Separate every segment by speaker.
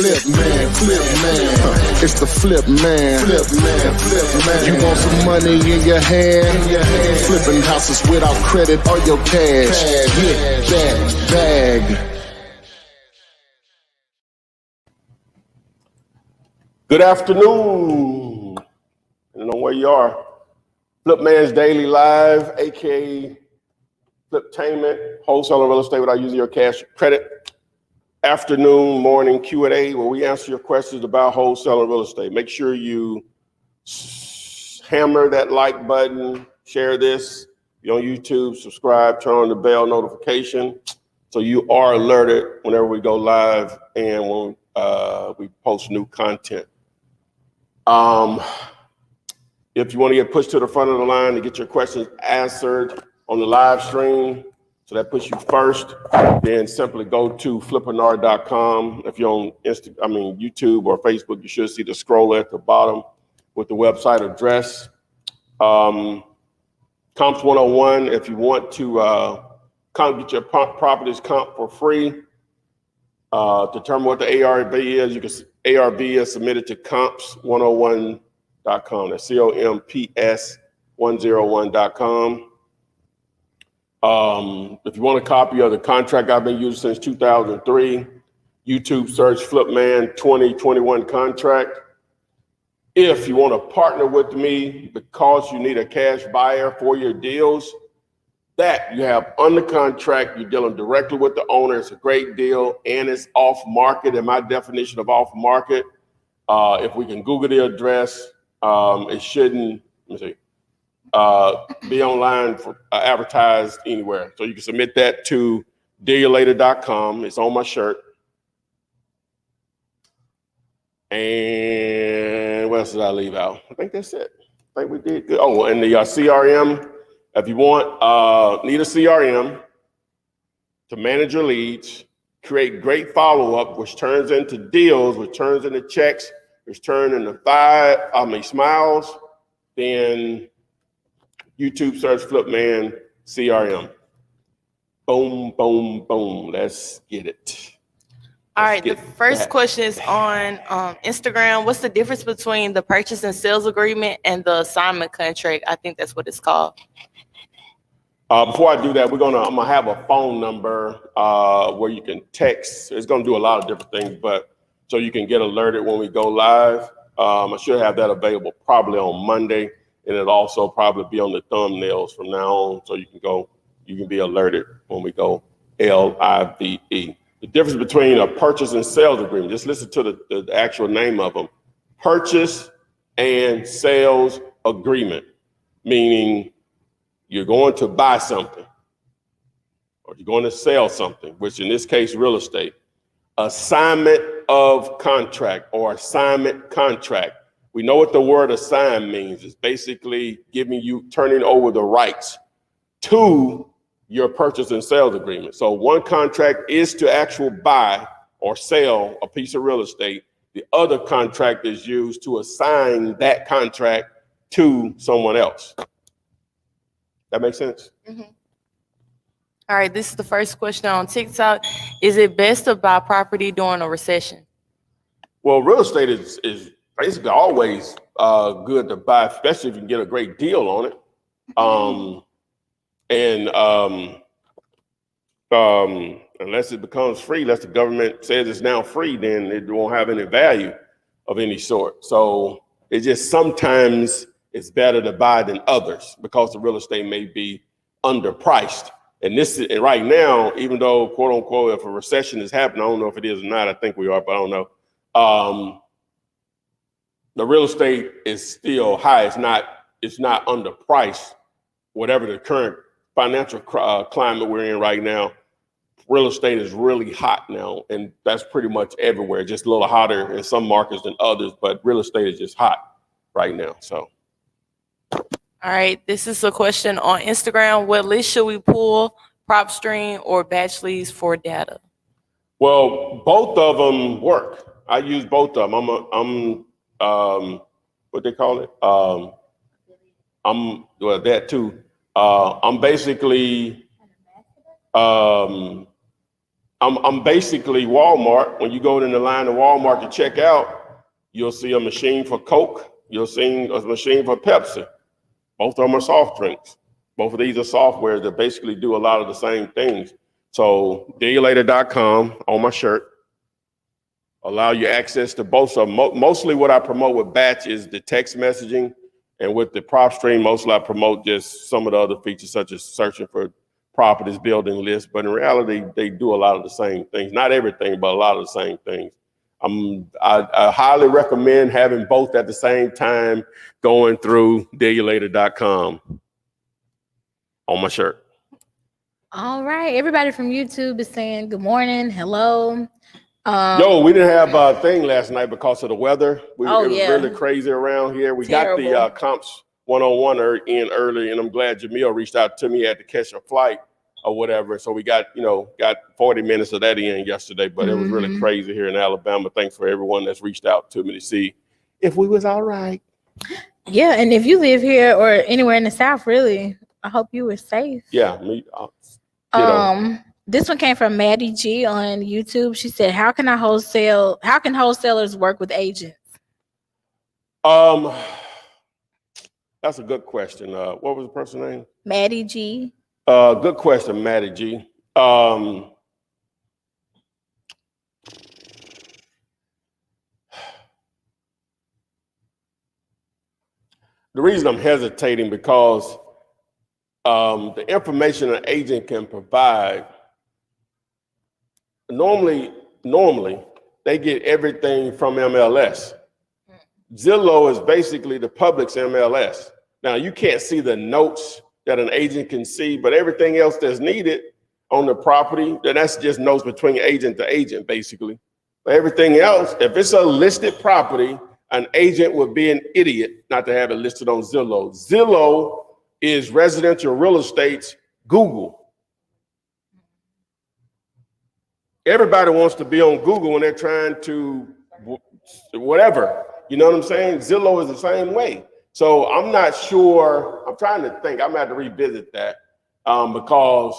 Speaker 1: It's the flip man. You want some money in your hand? Flipping houses without credit or your cash. Get that bag.
Speaker 2: Good afternoon. I don't know where you are. Flip Man's Daily Live, aka Fliptainment, wholesaler real estate without using your cash or credit. Afternoon, morning Q&A where we answer your questions about wholesaler real estate. Make sure you hammer that like button, share this. If you're on YouTube, subscribe, turn on the bell notification so you are alerted whenever we go live and when we post new content. If you want to get pushed to the front of the line to get your questions answered on the live stream, so that puts you first, then simply go to flippanard.com. If you're on YouTube or Facebook, you should see the scroll at the bottom with the website address. Comps 101, if you want to get your properties comp for free, determine what the ARV is. You can ARV is submitted to comps101.com. That's comps101.com. If you want a copy of the contract I've been using since 2003, YouTube search Flipman 2021 contract. If you want to partner with me because you need a cash buyer for your deals, that you have under contract, you're dealing directly with the owner. It's a great deal and it's off market. And my definition of off market, if we can Google the address, it shouldn't, let me see, be online for advertised anywhere. So you can submit that to dealyoullater.com. It's on my shirt. And what else did I leave out? I think that's it. I think we did good. Oh, and the CRM, if you want, need a CRM to manage your leads, create great follow-up, which turns into deals, which turns into checks, which turn into smiles, then YouTube search Flipman CRM. Boom, boom, boom. Let's get it.
Speaker 3: All right, the first question is on Instagram. What's the difference between the purchase and sales agreement and the assignment contract? I think that's what it's called.
Speaker 2: Before I do that, I'm gonna have a phone number where you can text. It's gonna do a lot of different things, but so you can get alerted when we go live. I should have that available probably on Monday, and it'll also probably be on the thumbnails from now on, so you can be alerted when we go live. The difference between a purchase and sales agreement, just listen to the actual name of them. Purchase and sales agreement, meaning you're going to buy something or you're going to sell something, which in this case, real estate. Assignment of contract or assignment contract. We know what the word assign means. It's basically turning over the rights to your purchase and sales agreement. So one contract is to actually buy or sell a piece of real estate. The other contract is used to assign that contract to someone else. That makes sense?
Speaker 3: Mm-hmm. All right, this is the first question on TikTok. Is it best to buy property during a recession?
Speaker 2: Well, real estate is basically always good to buy, especially if you can get a great deal on it. Unless it becomes free, unless the government says it's now free, then it won't have any value of any sort. So it just sometimes it's better to buy than others because the real estate may be underpriced. And right now, even though, quote unquote, if a recession is happening, I don't know if it is or not. I think we are, but I don't know. The real estate is still high. It's not underpriced. Whatever the current financial climate we're in right now, real estate is really hot now, and that's pretty much everywhere. Just a little hotter in some markets than others, but real estate is just hot right now. So.
Speaker 3: All right, this is a question on Instagram. What list should we pull, PropStream or batch leads for data?
Speaker 2: Well, both of them work. I use both of them. I'm what they call it? That too. I'm basically, I'm I'm basically Walmart. When you go in the line of Walmart to check out, you'll see a machine for Coke. You'll see a machine for Pepsi. Both of them are soft drinks. Both of these are softwares that basically do a lot of the same things. So dealulator.com on my shirt allow you access to both of them. Mostly what I promote with Batch is the text messaging, and with the prop stream, mostly I promote just some of the other features such as searching for properties, building lists. But in reality, they do a lot of the same things. Not everything, but a lot of the same things. I highly recommend having both at the same time going through dealulator.com on my shirt.
Speaker 4: All right. Everybody from YouTube is saying good morning, hello.
Speaker 2: Yo, we didn't have a thing last night because of the weather. It was really crazy around here. We
Speaker 4: Terrible.
Speaker 2: got the comps one-on-one in early, and I'm glad Jamil reached out to me. He had to catch a flight or whatever. So we got 40 minutes of that in yesterday, but it was really crazy here in Alabama. Thanks for everyone that's reached out to me to see if we was all right.
Speaker 4: Yeah, and if you live here or anywhere in the South, really, I hope you were safe.
Speaker 2: Yeah, me.
Speaker 4: This one came from Maddie G on YouTube. She said, how can wholesalers work with agents?
Speaker 2: That's a good question. What was the person's name?
Speaker 4: Maddie G.
Speaker 2: Good question, Maddie G. The reason I'm hesitating because the information an agent can provide, normally they get everything from MLS. Zillow is basically the public's MLS. Now you can't see the notes that an agent can see, but everything else that's needed on the property, then that's just notes between agent to agent, basically. But everything else, if it's a listed property, an agent would be an idiot not to have it listed on Zillow. Zillow is residential real estate's Google. Everybody wants to be on Google when they're trying to whatever. You know what I'm saying? Zillow is the same way. So I'm not sure. I'm trying to think. I'm going to have to revisit that because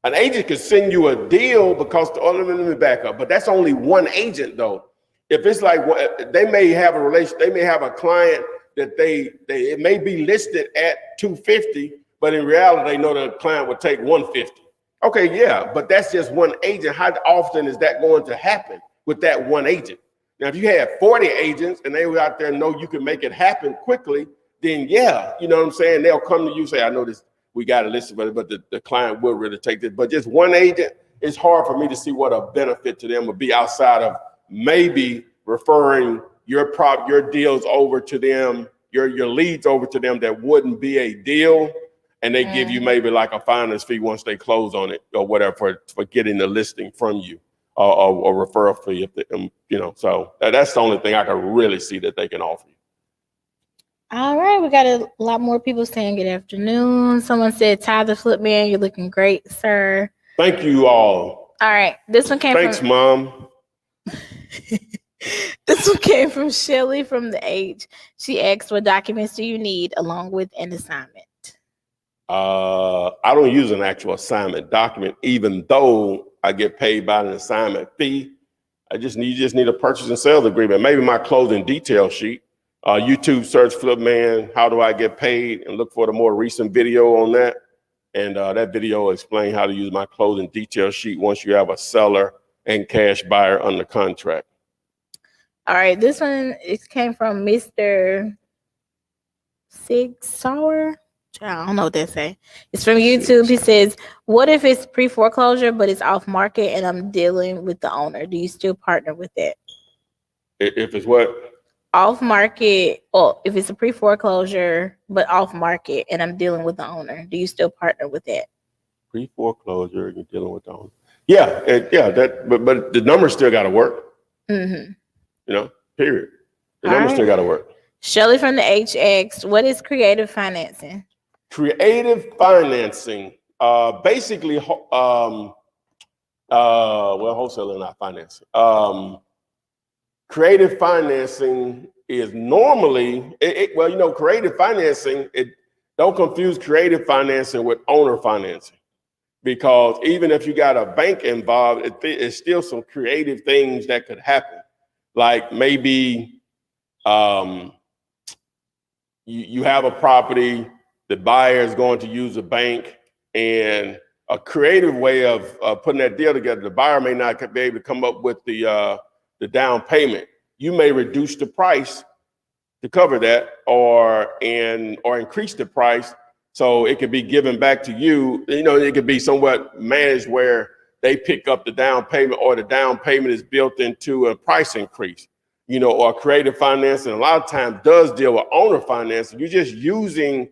Speaker 2: an agent could send you a deal because, let me back up, but that's only one agent though. If it's like, they may have a relation, they may have a client that it may be listed at 250, but in reality, they know the client would take 150. Okay, yeah, but that's just one agent. How often is that going to happen with that one agent? Now, if you had 40 agents and they were out there know you can make it happen quickly, then yeah, you know what I'm saying? They'll come to you and say, I know this, we got to listen, but the client will really take this. But just one agent, it's hard for me to see what a benefit to them would be outside of maybe referring your deals over to them, your leads over to them that wouldn't be a deal. And they give you maybe like a finder's fee once they close on it or whatever for getting the listing from you or referral fee. If they, so that's the only thing I can really see that they can offer you.
Speaker 4: All right, we got a lot more people saying good afternoon. Someone said, Ty the Flip Man, you're looking great, sir.
Speaker 2: Thank you all.
Speaker 4: All right, this one came
Speaker 2: Thanks, Mom.
Speaker 4: This one came from Shelly from the H. She asked, what documents do you need along with an assignment?
Speaker 2: I don't use an actual assignment document, even though I get paid by an assignment fee. You just need a purchase and sales agreement. Maybe my closing detail sheet. YouTube search Flipman, how do I get paid, and look for the more recent video on that. And that video will explain how to use my closing detail sheet once you have a seller and cash buyer under contract.
Speaker 4: All right, this one, it came from Mr. Sig Sauer. I don't know what they say. It's from YouTube. He says, what if it's pre-foreclosure, but it's off market and I'm dealing with the owner? Do you still partner with that?
Speaker 2: If it's what?
Speaker 4: Off market, or if it's a pre-foreclosure, but off market and I'm dealing with the owner, do you still partner with that?
Speaker 2: Pre-foreclosure and you're dealing with the owner. Yeah, but the numbers still got to work.
Speaker 4: Mm-hmm.
Speaker 2: Period. The numbers still got to work.
Speaker 4: Shelly from the HX, what is creative financing?
Speaker 2: Creative financing, basically, wholesaling, not financing. Creative financing is normally, creative financing, don't confuse creative financing with owner financing. because even if you got a bank involved, it's still some creative things that could happen. Like maybe you have a property, the buyer is going to use a bank, and a creative way of putting that deal together, the buyer may not be able to come up with the down payment. You may reduce the price to cover that, or increase the price so it could be given back to you. You know, it could be somewhat managed where they pick up the down payment, or the down payment is built into a price increase. You know, or creative financing a lot of times does deal with owner financing. You're just using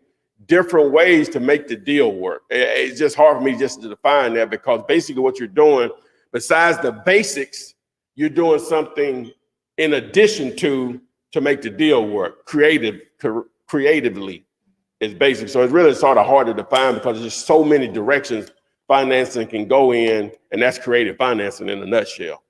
Speaker 2: different ways to make the deal work. It's just hard for me just to define that, because basically what you're doing, besides the basics, you're doing something in addition to make the deal work. Creatively is basic. So it's really sort of hard to define, because there's just so many directions financing can go in, and that's creative financing in a nutshell.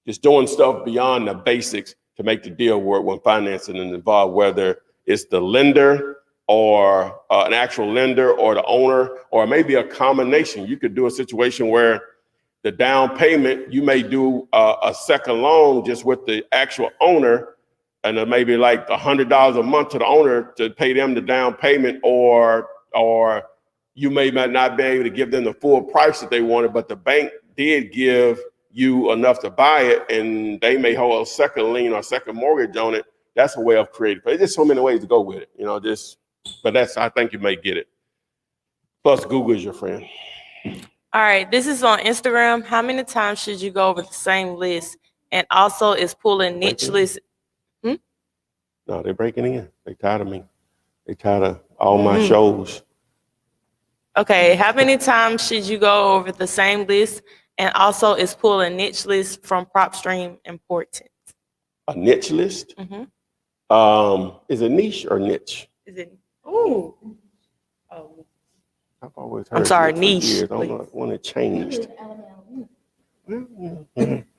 Speaker 2: Just doing stuff beyond the basics to make the deal work when financing is involved, whether it's the lender or an actual lender, or the owner, or maybe a combination. You could do a situation where the down payment, you may do a second loan just with the actual owner, and it may be like $100 a month to the owner to pay them the down payment, or you may not be able to give them the full price that they wanted, but the bank did give you enough to buy it, and they may hold a second lien or second mortgage on it. That's a way of creating. There's just so many ways to go with it, you know. But I think you may get it. Plus, Google is your friend.
Speaker 3: All right, this is on Instagram. How many times should you go over the same list? And also, is pulling niche list?
Speaker 2: No, they're breaking in. They tired of me. They tired of all my shows.
Speaker 3: Okay, how many times should you go over the same list? And also, is pulling niche list from PropStream important?
Speaker 2: A niche list? Is it niche or niche?
Speaker 3: Is it? Ooh. Oh.
Speaker 2: I've always heard.
Speaker 3: I'm sorry,
Speaker 2: niche.
Speaker 3: niche.
Speaker 2: I don't know when it changed.
Speaker 3: Niche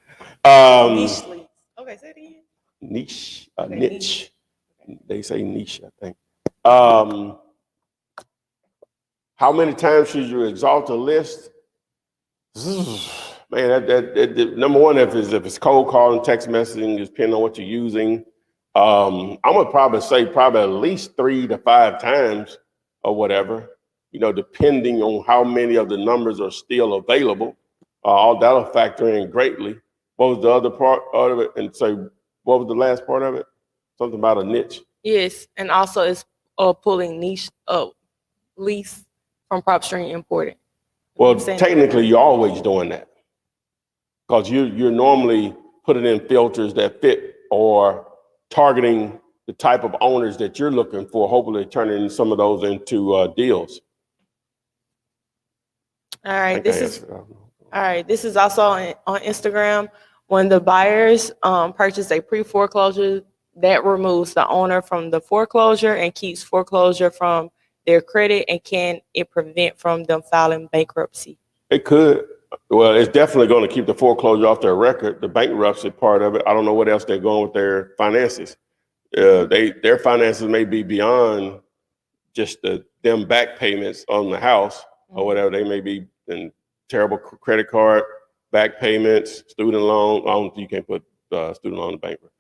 Speaker 3: list. Okay, say it again.
Speaker 2: Niche,
Speaker 3: Okay,
Speaker 2: niche.
Speaker 3: niche.
Speaker 2: They say niche, I think. How many times should you exalt a list? Man, that number one, if it's cold calling, text messaging, depending on what you're using. I'm gonna probably say at least 3 to 5 times or whatever, you know, depending on how many of the numbers are still available. All that'll factor in greatly. What was the other part of it? And say, what was the last part of it? Something about a niche.
Speaker 3: Yes, and also is pulling niche lease from PropStream important.
Speaker 2: Well, technically, you're always doing that, because you're normally putting in filters that fit, or targeting the type of owners that you're looking for, hopefully turning some of those into deals.
Speaker 3: All right, this is also on Instagram. When the buyers purchase a pre-foreclosure, that removes the owner from the foreclosure and keeps foreclosure from their credit, and can it prevent from them filing bankruptcy? It
Speaker 2: could. Well, it's definitely going to keep the foreclosure off their record, the bankruptcy part of it. I don't know what else they're going with their finances. Their finances may be beyond just them back payments on the house or whatever. They may be in terrible credit card, back payments, student loan. You can't put student loan in bankrupt.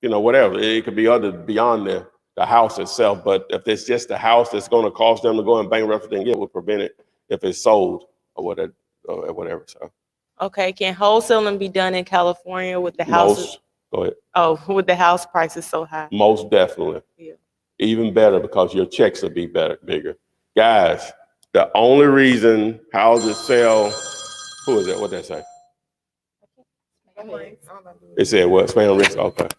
Speaker 2: You know, whatever. It could be other beyond the house itself. But if it's just the house that's going to cause them to go in bankruptcy, then it will prevent it if it's sold or whatever. So.
Speaker 3: Okay, can wholesaling be done in California with the houses?
Speaker 2: Go ahead.
Speaker 3: Oh, with the house prices so high?
Speaker 2: Most definitely.
Speaker 3: Yeah.
Speaker 2: Even better, because your checks will be bigger. Guys, the only reason houses sell, who is that? What'd that say? It said what? Spam risk? Okay.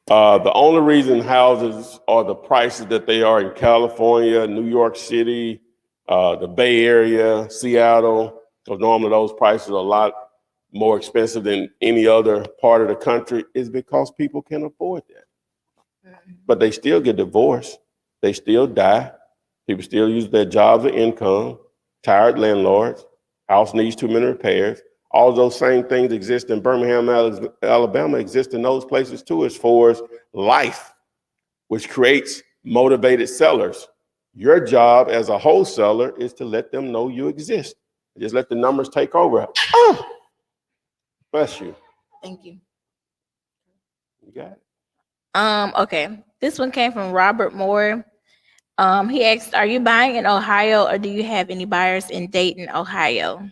Speaker 2: The only reason houses are the prices that they are in California, New York City, the Bay Area, Seattle, because normally those prices are a lot more expensive than any other part of the country, is because people can afford that. But they still get divorced. They still die. People still use their jobs or income, tired landlords, house needs too many repairs. All those same things exist in Birmingham, Alabama, exist in those places too, as far as life. which creates motivated sellers. Your job as a wholesaler is to let them know you exist. Just let the numbers take over. Oh, bless you.
Speaker 4: Thank you.
Speaker 2: You got it.
Speaker 4: Okay. This one came from Robert Moore. He asked, are you buying in Ohio or do you have any buyers in Dayton, Ohio?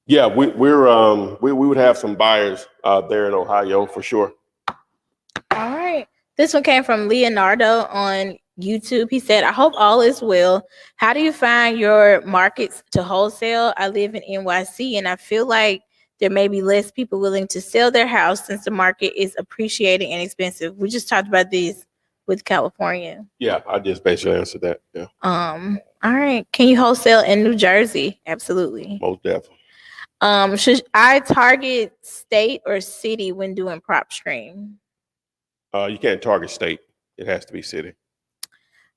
Speaker 2: Yeah, we would have some buyers there in Ohio for sure.
Speaker 4: All right. This one came from Leonardo on YouTube. He said, I hope all is well. How do you find your markets to wholesale? I live in NYC and I feel like there may be less people willing to sell their house since the market is appreciating and expensive. We just talked about this with California.
Speaker 2: Yeah, I just basically answered that. Yeah.
Speaker 4: All right. Can you wholesale in New Jersey? Absolutely.
Speaker 2: Most definitely.
Speaker 4: Should I target state or city when doing prop stream?
Speaker 2: You can't target state. It has to be city.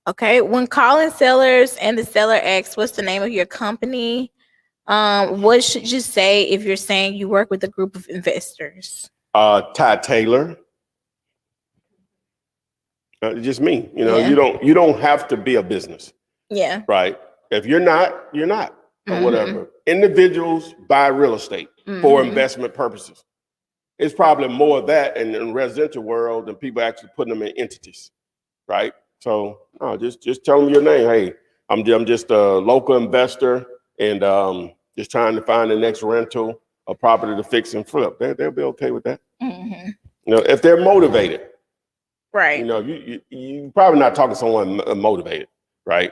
Speaker 4: Okay. When calling sellers and the seller asks, what's the name of your company? What should you say if you're saying you work with a group of investors?
Speaker 2: Ty Taylor. Just me. You know,
Speaker 4: Yeah.
Speaker 2: you don't have to be a business.
Speaker 4: Yeah.
Speaker 2: Right. If you're not, you're not. Or
Speaker 4: Mhm.
Speaker 2: whatever. Individuals buy real estate for
Speaker 4: Mhm.
Speaker 2: investment purposes. It's probably more of that in the residential world than people actually putting them in entities. Right. So no, just tell them your name. Hey, I'm just a local investor and just trying to find the next rental, a property to fix and flip. They'll be okay with that.
Speaker 4: Mhm.
Speaker 2: You know, if they're motivated.
Speaker 4: Right.
Speaker 2: You know, you probably not talking to someone motivated, right?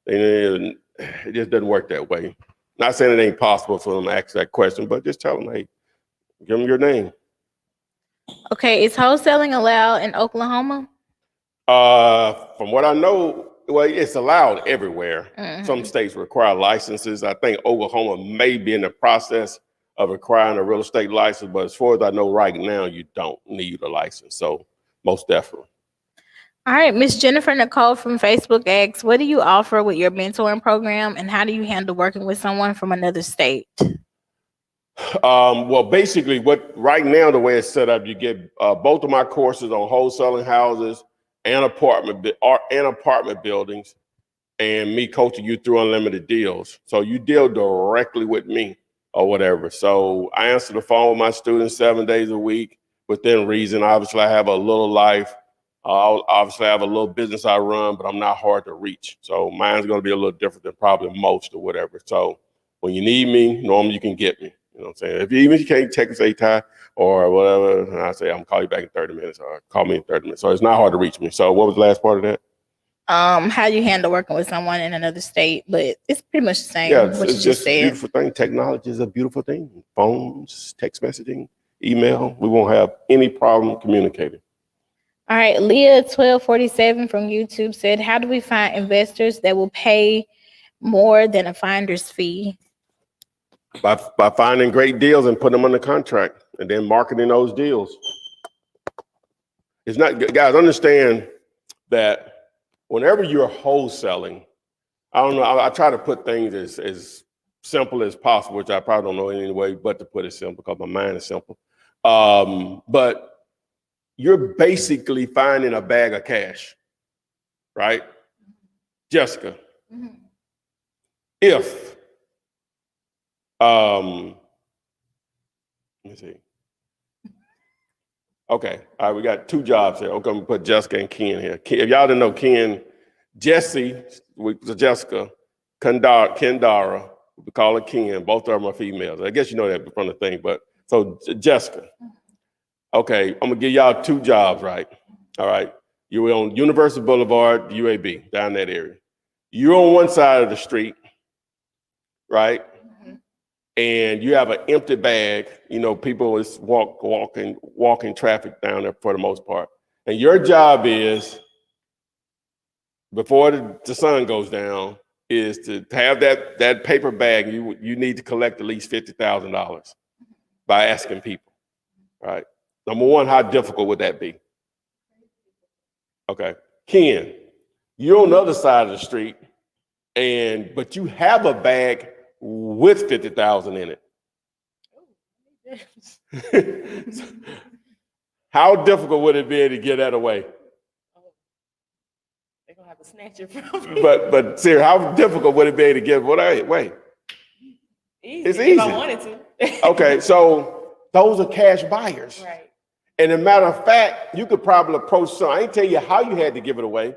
Speaker 2: And it just doesn't work that way. Not saying it ain't possible for them to ask that question, but just tell them, hey, give them your name.
Speaker 4: Okay. Is wholesaling allowed in Oklahoma?
Speaker 2: From what I know, well, it's allowed everywhere.
Speaker 4: Mhm.
Speaker 2: Some states require licenses. I think Oklahoma may be in the process of requiring a real estate license, but as far as I know right now, you don't need a license. So most definitely.
Speaker 4: All right. Miss Jennifer Nicole from Facebook asks, what do you offer with your mentoring program and how do you handle working with someone from another state?
Speaker 2: Well, basically, right now the way it's set up, you get both of my courses on wholesaling houses and apartment buildings, and me coaching you through unlimited deals. So you deal directly with me or whatever. So I answer the phone with my students 7 days a week within reason. Obviously, I have a little life. Obviously, I have a little business I run, but I'm not hard to reach. So mine's going to be a little different than probably most or whatever. So when you need me, normally you can get me. You know what I'm saying? Even if you can't text, say Ty or whatever, and I say I'm gonna call you back in 30 minutes or call me in 30 minutes. So it's not hard to reach me. So what was the last part of that?
Speaker 4: How you handle working with someone in another state, but it's pretty much the same.
Speaker 2: Yeah,
Speaker 4: what you
Speaker 2: it's just a
Speaker 4: said.
Speaker 2: beautiful thing. Technology is a beautiful thing. Phones, text messaging, email. We won't have any problem communicating.
Speaker 4: All right, Leah 1247 from YouTube said, how do we find investors that will pay more than a finder's fee?
Speaker 2: By finding great deals and putting them under contract and then marketing those deals. It's not, guys, understand that whenever you're wholesaling, I don't know, I try to put things as simple as possible, which I probably don't know any way but to put it simple because my mind is simple. But you're basically finding a bag of cash, right? Jessica, if, let me see. Okay, all right, we got two jobs here. Okay, I'm gonna put Jessica and Ken here. If y'all didn't know Ken, Jesse, Jessica, Kendara, we call her Ken. Both of them are females. I guess you know that from the thing, but so Jessica. Okay, I'm gonna give y'all two jobs, right? All right, you were on University Boulevard, UAB, down that area. You're on one side of the street, right? And you have an empty bag, you know, people is walking traffic down there for the most part. And your job is, before the sun goes down, is to have that paper bag. You need to collect at least $50,000 by asking people, right? Number one, how difficult would that be? Okay, Ken, you're on the other side of the street, but you have a bag with 50,000 in it. How difficult would it be to get that away?
Speaker 3: They're gonna have to snatch it from me.
Speaker 2: But Sarah, how difficult would it be to give? Wait.
Speaker 3: Easy,
Speaker 2: It's
Speaker 3: if
Speaker 2: easy.
Speaker 3: I wanted to.
Speaker 2: Okay, so those are cash buyers.
Speaker 3: Right.
Speaker 2: And as a matter of fact, you could probably approach some. I ain't tell you how you had to give it away.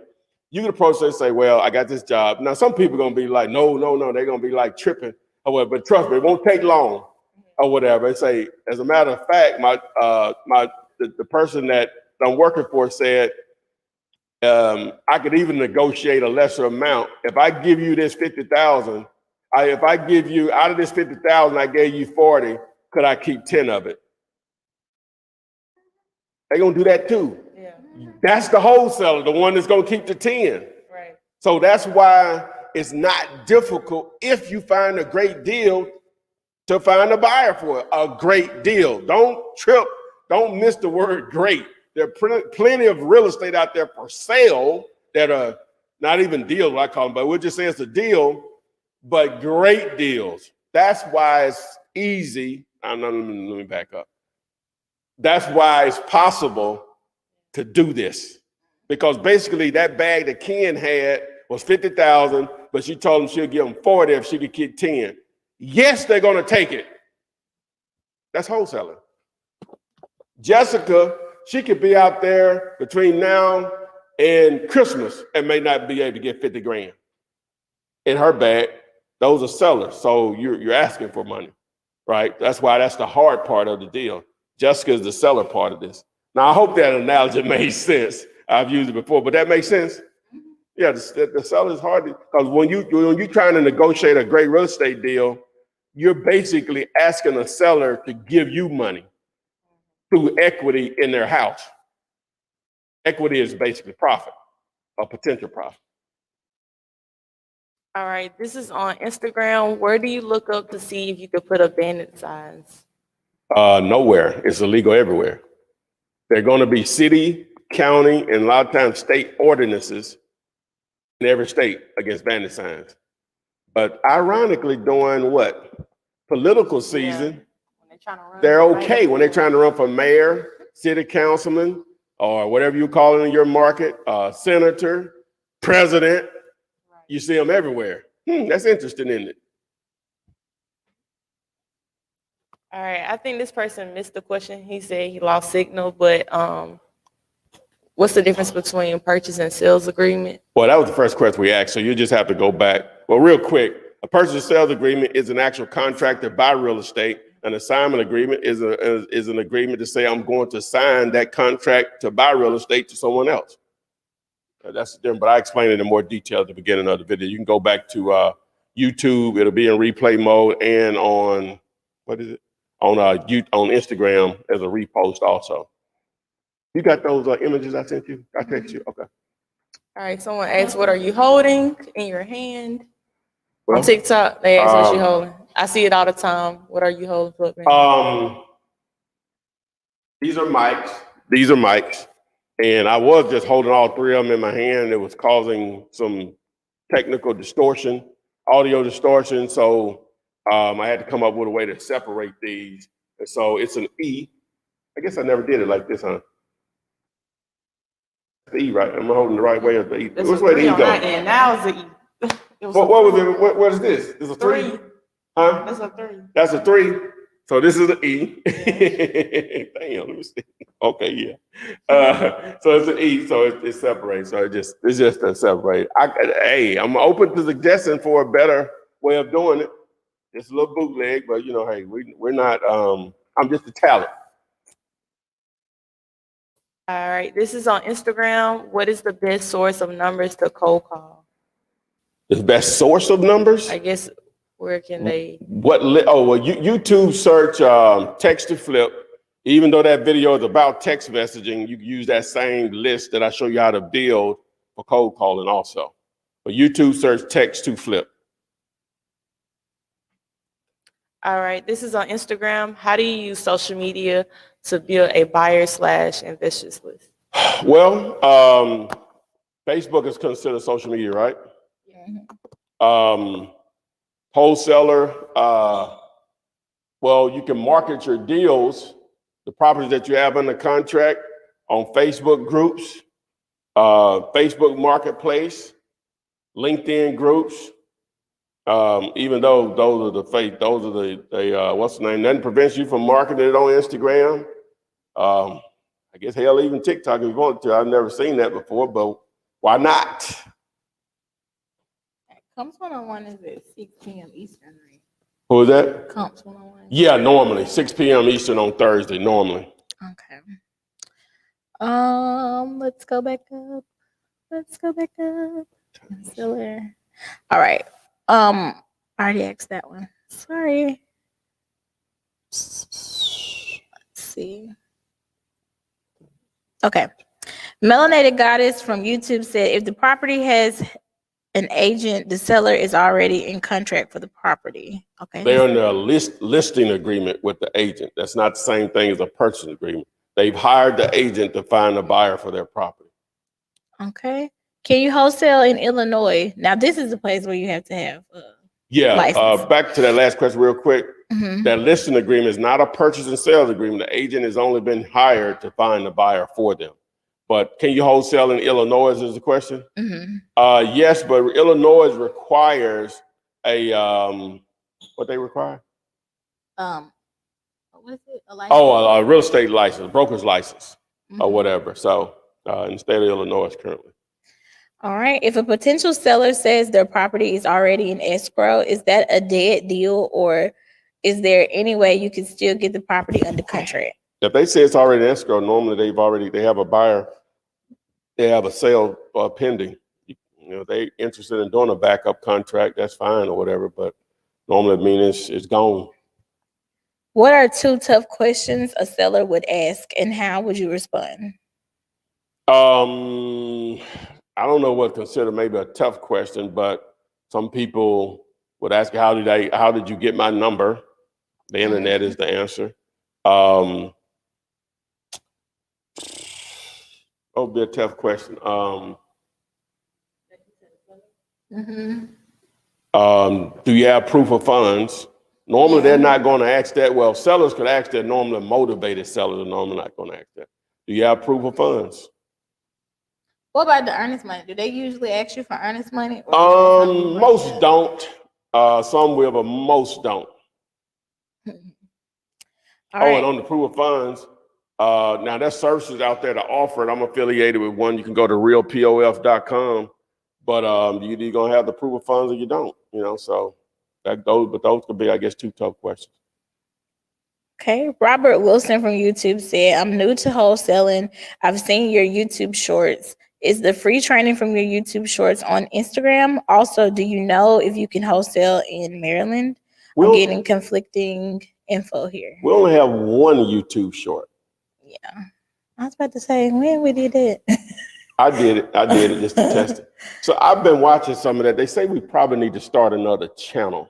Speaker 2: You could approach them and say, well, I got this job. Now, some people are going to be like, no. They're going to be like tripping or whatever. But trust me, it won't take long or whatever. And say, as a matter of fact, the person that I'm working for said, I could even negotiate a lesser amount. If I give you this 50,000, if I give you out of this 50,000, I gave you 40, could I keep 10 of it? They're going to do that too.
Speaker 3: Yeah.
Speaker 2: That's the wholesaler, the one that's going to keep the 10.
Speaker 3: Right.
Speaker 2: So that's why it's not difficult if you find a great deal to find a buyer for it. A great deal. Don't trip. Don't miss the word great. There are plenty of real estate out there for sale that are not even deals, what I call them, but we'll just say it's a deal, but great deals. That's why it's easy. Let me back up. That's why it's possible to do this, because basically that bag that Ken had was 50,000, but she told him she'll give him 40 if she could get 10. Yes, they're going to take it. That's wholesaling. Jessica, she could be out there between now and Christmas and may not be able to get 50 grand in her bag. Those are sellers. So you're asking for money, right? That's why that's the hard part of the deal. Jessica is the seller part of this. Now, I hope that analogy made sense. I've used it before, but that makes sense. Yeah, the seller is hard because when you're trying to negotiate a great real estate deal, you're basically asking a seller to give you money through equity in their house. Equity is basically profit, or potential profit.
Speaker 3: All right, this is on Instagram. Where do you look up to see if you could put up bandit signs?
Speaker 2: Nowhere. It's illegal everywhere. They're going to be city, county, and a lot of times state ordinances in every state against bandit signs. But ironically, during what? Political season, they're okay when they're trying to run for mayor, city councilman, or whatever you call it in your market, senator, president. You see them everywhere. That's interesting, isn't it?
Speaker 3: All right, I think this person missed the question. He said he lost signal, but what's the difference between purchase and sales agreement?
Speaker 2: Well, that was the first question we asked, so you just have to go back. Well, real quick, a purchase and sales agreement is an actual contract to buy real estate. An assignment agreement is an agreement to say I'm going to sign that contract to buy real estate to someone else. That's different, but I explained it in more detail at the beginning of the video. You can go back to YouTube. It'll be in replay mode and on, what is it? On Instagram as a repost also. You got those images I sent you? I texted you? Okay.
Speaker 3: All right, someone asked, what are you holding in your hand?
Speaker 2: Well,
Speaker 3: on TikTok, they ask what you holding. I see it all the time. What are you holding?
Speaker 2: These are mics. And I was just holding all three of them in my hand. It was causing some technical distortion, audio distortion. So I had to come up with a way to separate these. And so it's an E. I guess I never did it like this, huh? The E, right? Am I holding the right way of the E? Which way did E go?
Speaker 3: Now it's an E.
Speaker 2: What was it? What is this? Is a three? Huh?
Speaker 3: That's a 3.
Speaker 2: That's a 3. So this is an E. Damn, let me see. Okay, yeah. So it's an E, so it's separated. So it's just a separate. I'm open to suggesting for a better way of doing it. It's a little bootleg, but hey, we're not. I'm just a talent.
Speaker 3: All right, this is on Instagram. What is the best source of numbers to cold call?
Speaker 2: The best source of numbers?
Speaker 3: I guess where can they?
Speaker 2: YouTube search text to flip. Even though that video is about text messaging, you can use that same list that I show you how to build for cold calling also. But YouTube search text to flip.
Speaker 3: All right, this is on Instagram. How do you use social media to build a buyer/investors list?
Speaker 2: Well, Facebook is considered social media, right?
Speaker 3: Yeah.
Speaker 2: Wholesaler, well, you can market your deals, the properties that you have under contract on Facebook groups. Facebook Marketplace, LinkedIn groups. Even though those are the what's the name? Nothing prevents you from marketing it on Instagram. I guess hell, even TikTok if you want to. I've never seen that before, but why not?
Speaker 4: Comps 101 is at 6 p.m. Eastern, right?
Speaker 2: Who was that?
Speaker 4: Comps 101.
Speaker 2: Yeah, normally 6 p.m. Eastern on Thursday. Normally.
Speaker 4: Okay. Let's go back up. Concealer. All right. I already asked that one. Sorry. Let's see. Okay. Melanated Goddess from YouTube said, if the property has an agent, the seller is already in contract for the property. Okay.
Speaker 2: They're under a listing agreement with the agent. That's not the same thing as a purchase agreement. They've hired the agent to find a buyer for their property.
Speaker 4: Okay. Can you wholesale in Illinois? Now, this is the place where you have to have license.
Speaker 2: Back to that last question real quick.
Speaker 4: Mhm.
Speaker 2: That listing agreement is not a purchase and sales agreement. The agent has only been hired to find a buyer for them. But can you wholesale in Illinois is the question?
Speaker 4: Mhm.
Speaker 2: Yes, but Illinois requires a, what they require?
Speaker 4: What is it? A license?
Speaker 2: Oh, a real estate license, broker's license or
Speaker 4: Mhm.
Speaker 2: whatever. So in the state of Illinois currently.
Speaker 4: All right. If a potential seller says their property is already in escrow, is that a dead deal, or is there any way you can still get the property under contract?
Speaker 2: If they say it's already in escrow, normally they have a buyer, they have a sale pending. You know, they interested in doing a backup contract, that's fine or whatever, but normally it means it's gone.
Speaker 4: What are 2 tough questions a seller would ask, and how would you respond?
Speaker 2: I don't know what consider maybe a tough question, but some people would ask, how did you get my number? The internet is the answer. That would be a tough question. Do you have proof of funds? Normally, they're not going to ask that. Well, sellers could ask that. Normally, motivated sellers are normally not going to ask that. Do you have proof of funds?
Speaker 4: What about the earnest money? Do they usually ask you for earnest money?
Speaker 2: Most don't. Some will, but most don't.
Speaker 4: All right.
Speaker 2: And on the proof of funds, now there's services out there to offer it. I'm affiliated with one. You can go to realpof.com, but you either gonna have the proof of funds or you don't. You know, so those could be, I guess, 2 tough questions.
Speaker 4: Okay. Robert Wilson from YouTube said, I'm new to wholesaling. I've seen your YouTube shorts. Is the free training from your YouTube shorts on Instagram? Also, do you know if you can wholesale in Maryland? I'm getting conflicting info here.
Speaker 2: We only have one YouTube short.
Speaker 4: Yeah. I was about to say, when we did it.
Speaker 2: I did it just to test it. So I've been watching some of that. They say we probably need to start another channel.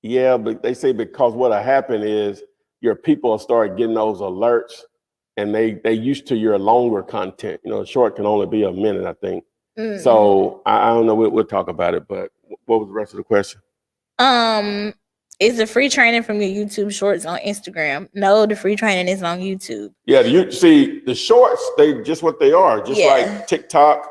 Speaker 2: Yeah, but they say because what'll happen is your people will start getting those alerts, and they used to your longer content. You know, short can only be a minute, I think. Mm-hmm. So I don't know. We'll talk about it. But what was the rest of the question?
Speaker 4: Is the free training from your YouTube shorts on Instagram? No, the free training is on YouTube.
Speaker 2: Yeah, you see the shorts, they just what they are, just like TikTok,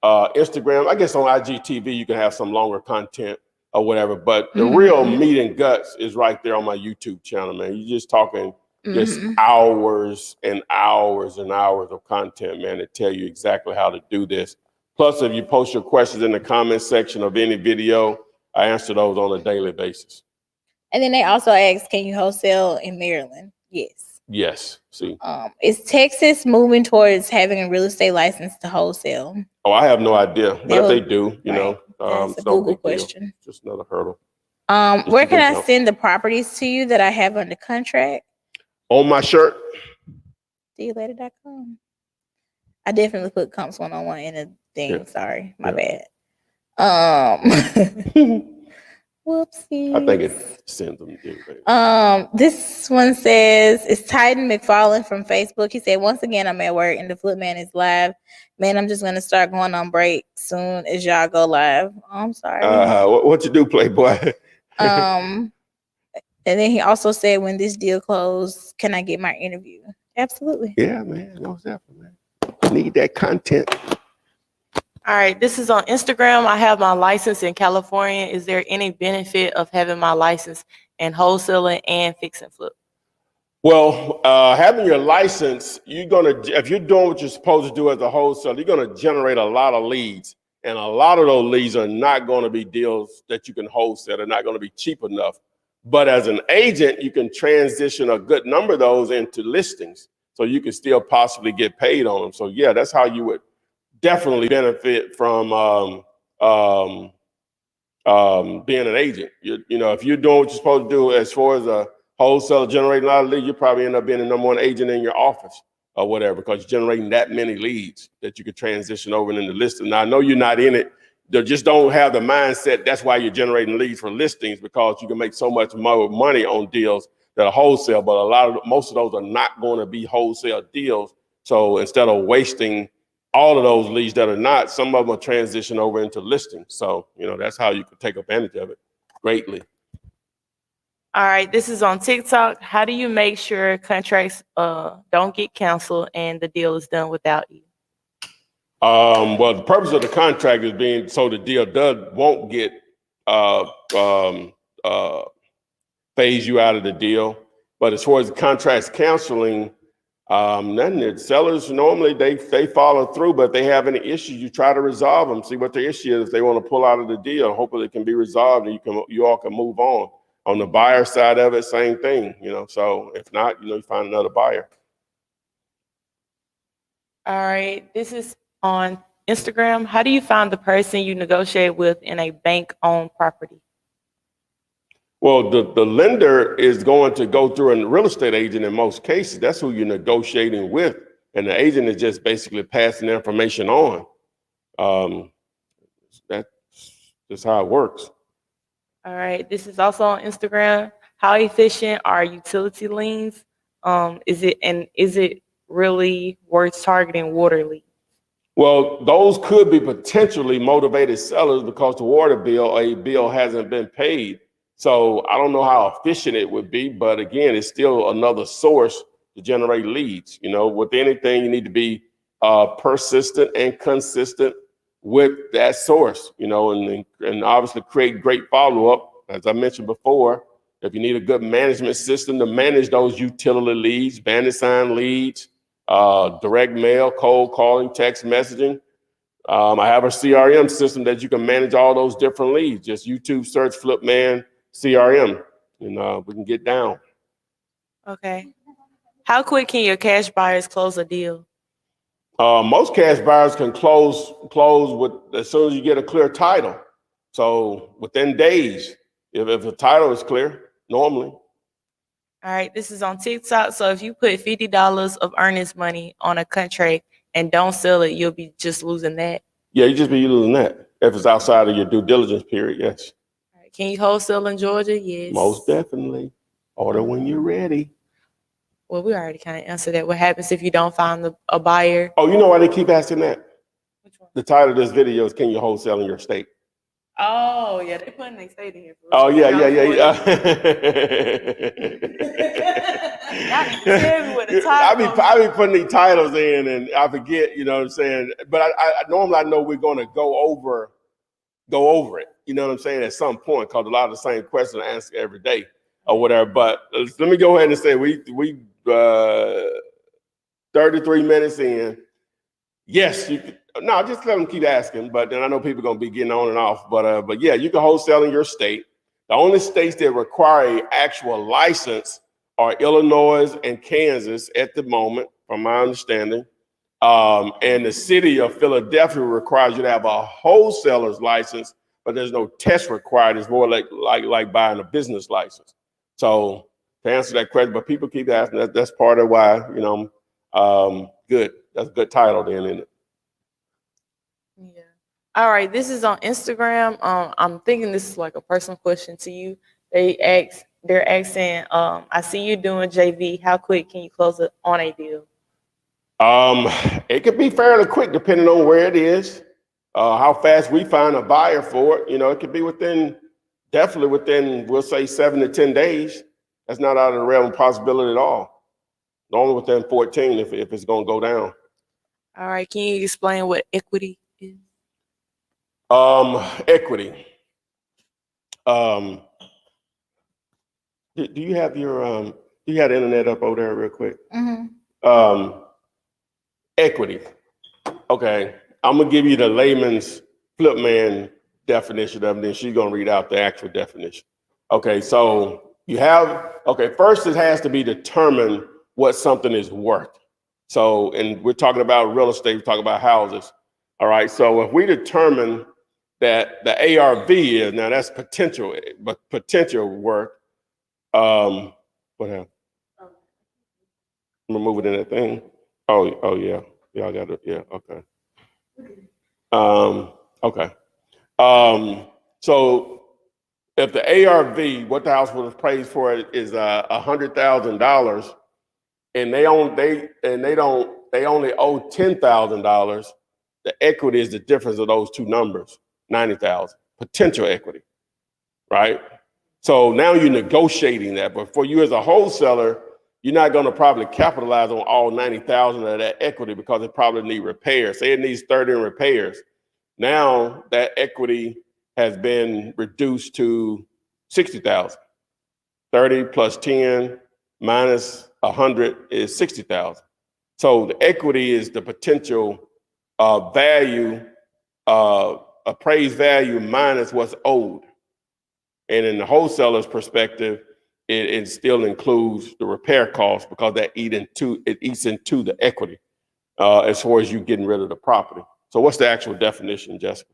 Speaker 2: Instagram. I guess on IGTV you can have some longer content or whatever, but the real meat and guts is right there on my YouTube channel, man. You're just talking just hours and hours and hours of content, man, to tell you exactly how to do this. Plus, if you post your questions in the comment section of any video, I answer those on a daily basis.
Speaker 4: And then they also asked, can you wholesale in Maryland? Yes.
Speaker 2: Yes. See.
Speaker 4: Is Texas moving towards having a real estate license to wholesale?
Speaker 2: Oh, I have no idea. But if they do, you know,
Speaker 4: that's a Google question.
Speaker 2: Just another hurdle.
Speaker 4: Where can I send the properties to you that I have under contract?
Speaker 2: On my shirt.
Speaker 4: DLater.com. I definitely put Comps 101 in a thing. Yeah. Sorry, my bad. Whoopsie.
Speaker 2: I think it sends them to
Speaker 4: this one says, it's Titan McFarland from Facebook. He said, once again, I'm at work and the Flip Man is live. Man, I'm just going to start going on break soon as y'all go live. Oh, I'm sorry.
Speaker 2: What you do, Playboy?
Speaker 4: And then he also said, when this deal closed, can I get my interview? Absolutely.
Speaker 2: Yeah, man. Most definitely, man. need that content.
Speaker 3: All right, this is on Instagram. I have my license in California. Is there any benefit of having my license in wholesaling and fix and flip?
Speaker 2: Well, having your license, if you're doing what you're supposed to do as a wholesaler, you're gonna generate a lot of leads. And a lot of those leads are not gonna be deals that you can wholesale. They're not gonna be cheap enough. But as an agent, you can transition a good number of those into listings. So you can still possibly get paid on them. So yeah, that's how you would definitely benefit from being an agent. You know, if you're doing what you're supposed to do as far as a wholesaler generating a lot of leads, you probably end up being the number one agent in your office or whatever, because you're generating that many leads that you could transition over into listing. Now, I know you're not in it. They just don't have the mindset. That's why you're generating leads for listings, because you can make so much more money on deals that are wholesale, but most of those are not going to be wholesale deals. So instead of wasting all of those leads that are not, some of them are transition over into listings. So, you know, that's how you can take advantage of it greatly.
Speaker 3: All right, this is on TikTok. How do you make sure contracts don't get canceled and the deal is done without you?
Speaker 2: Well, the purpose of the contract is being so the deal won't get phase you out of the deal. But as far as the contracts canceling, then the sellers normally they follow through, but if they have any issues, you try to resolve them, see what the issue is. If they want to pull out of the deal, hopefully it can be resolved and you all can move on. On the buyer side of it, same thing, you know. So if not, you find another buyer.
Speaker 3: All right, this is on Instagram. How do you find the person you negotiate with in a bank-owned property?
Speaker 2: Well, the lender is going to go through a real estate agent in most cases. That's who you're negotiating with. And the agent is just basically passing the information on. That's just how it works.
Speaker 3: All right, this is also on Instagram. How efficient are utility liens? Is it really worth targeting water leads?
Speaker 2: Well, those could be potentially motivated sellers because the water bill hasn't been paid. So I don't know how efficient it would be, but again, it's still another source to generate leads. You know, with anything, you need to be persistent and consistent with that source, you know, and obviously create great follow-up. As I mentioned before, if you need a good management system to manage those utility leads, bandit sign leads, direct mail, cold calling, text messaging. I have a CRM system that you can manage all those different leads. Just YouTube search Flipman CRM, and we can get down.
Speaker 3: Okay. How quick can your cash buyers close a deal?
Speaker 2: Most cash buyers can close with as soon as you get a clear title. So within days, if the title is clear, normally.
Speaker 3: All right, this is on TikTok. So if you put $50 of earnest money on a contract and don't sell it, you'll be just losing that.
Speaker 2: Yeah, you just be losing that if it's outside of your due diligence period. Yes.
Speaker 3: All right, can you wholesale in Georgia? Yes.
Speaker 2: Most definitely. Order when you're ready.
Speaker 3: Well, we already kind of answered that. What happens if you don't find a buyer?
Speaker 2: Oh, you know why they keep asking that?
Speaker 3: Which one?
Speaker 2: The title of this video is "Can you wholesale in your state?"
Speaker 3: Oh, yeah, they putting their state in here.
Speaker 2: Oh, yeah.
Speaker 3: Y'all need to tell me what the title
Speaker 2: I be putting these titles in and I forget, you know what I'm saying? But I normally I know we're going to go over it, you know what I'm saying, at some point, because a lot of the same questions I answer every day or whatever. But let me go ahead and say we 33 minutes in. Yes, you could. No, just let them keep asking. But then I know people are going to be getting on and off. But yeah, you can wholesale in your state. The only states that require an actual license are Illinois and Kansas at the moment, from my understanding. And the city of Philadelphia requires you to have a wholesaler's license, but there's no test required. It's more like buying a business license. So to answer that question, but people keep asking. That's part of why, good. That's a good title then, isn't it?
Speaker 3: Yeah. All right. This is on Instagram. I'm thinking this is like a personal question to you. They're asking, I see you doing JV. How quick can you close it on a deal?
Speaker 2: It could be fairly quick depending on where it is, how fast we find a buyer for it. You know, it could be definitely within, we'll say 7 to 10 days. That's not out of the realm of possibility at all. Normally within 14 if it's going to go down.
Speaker 3: All right. Can you explain what equity is?
Speaker 2: Equity. Do you have your do you have the internet up over there real quick? Equity. Okay, I'm gonna give you the layman's Flipman definition of it, then she's gonna read out the actual definition. Okay, so you have, okay, first it has to be determined what something is worth. So, and we're talking about real estate, we're talking about houses. All right, so if we determine that the ARV is, now that's potential, but potential worth, what happened? I'm gonna move it in that thing. Oh yeah, yeah, I got it, yeah, okay. Okay. So if the ARV, what the house was appraised for, is $100,000, and they only owe $10,000, the equity is the difference of those two numbers, 90,000 potential equity, right? So now you're negotiating that, but for you as a wholesaler, you're not going to probably capitalize on all 90,000 of that equity because it probably needs repairs. Say it needs 30 repairs. Now that equity has been reduced to 60,000. 30 plus 10 minus 100 is 60,000. So the equity is the potential value, appraised value minus what's owed. And in the wholesaler's perspective, it still includes the repair costs because it eats into the equity as far as you getting rid of the property. So what's the actual definition, Jessica?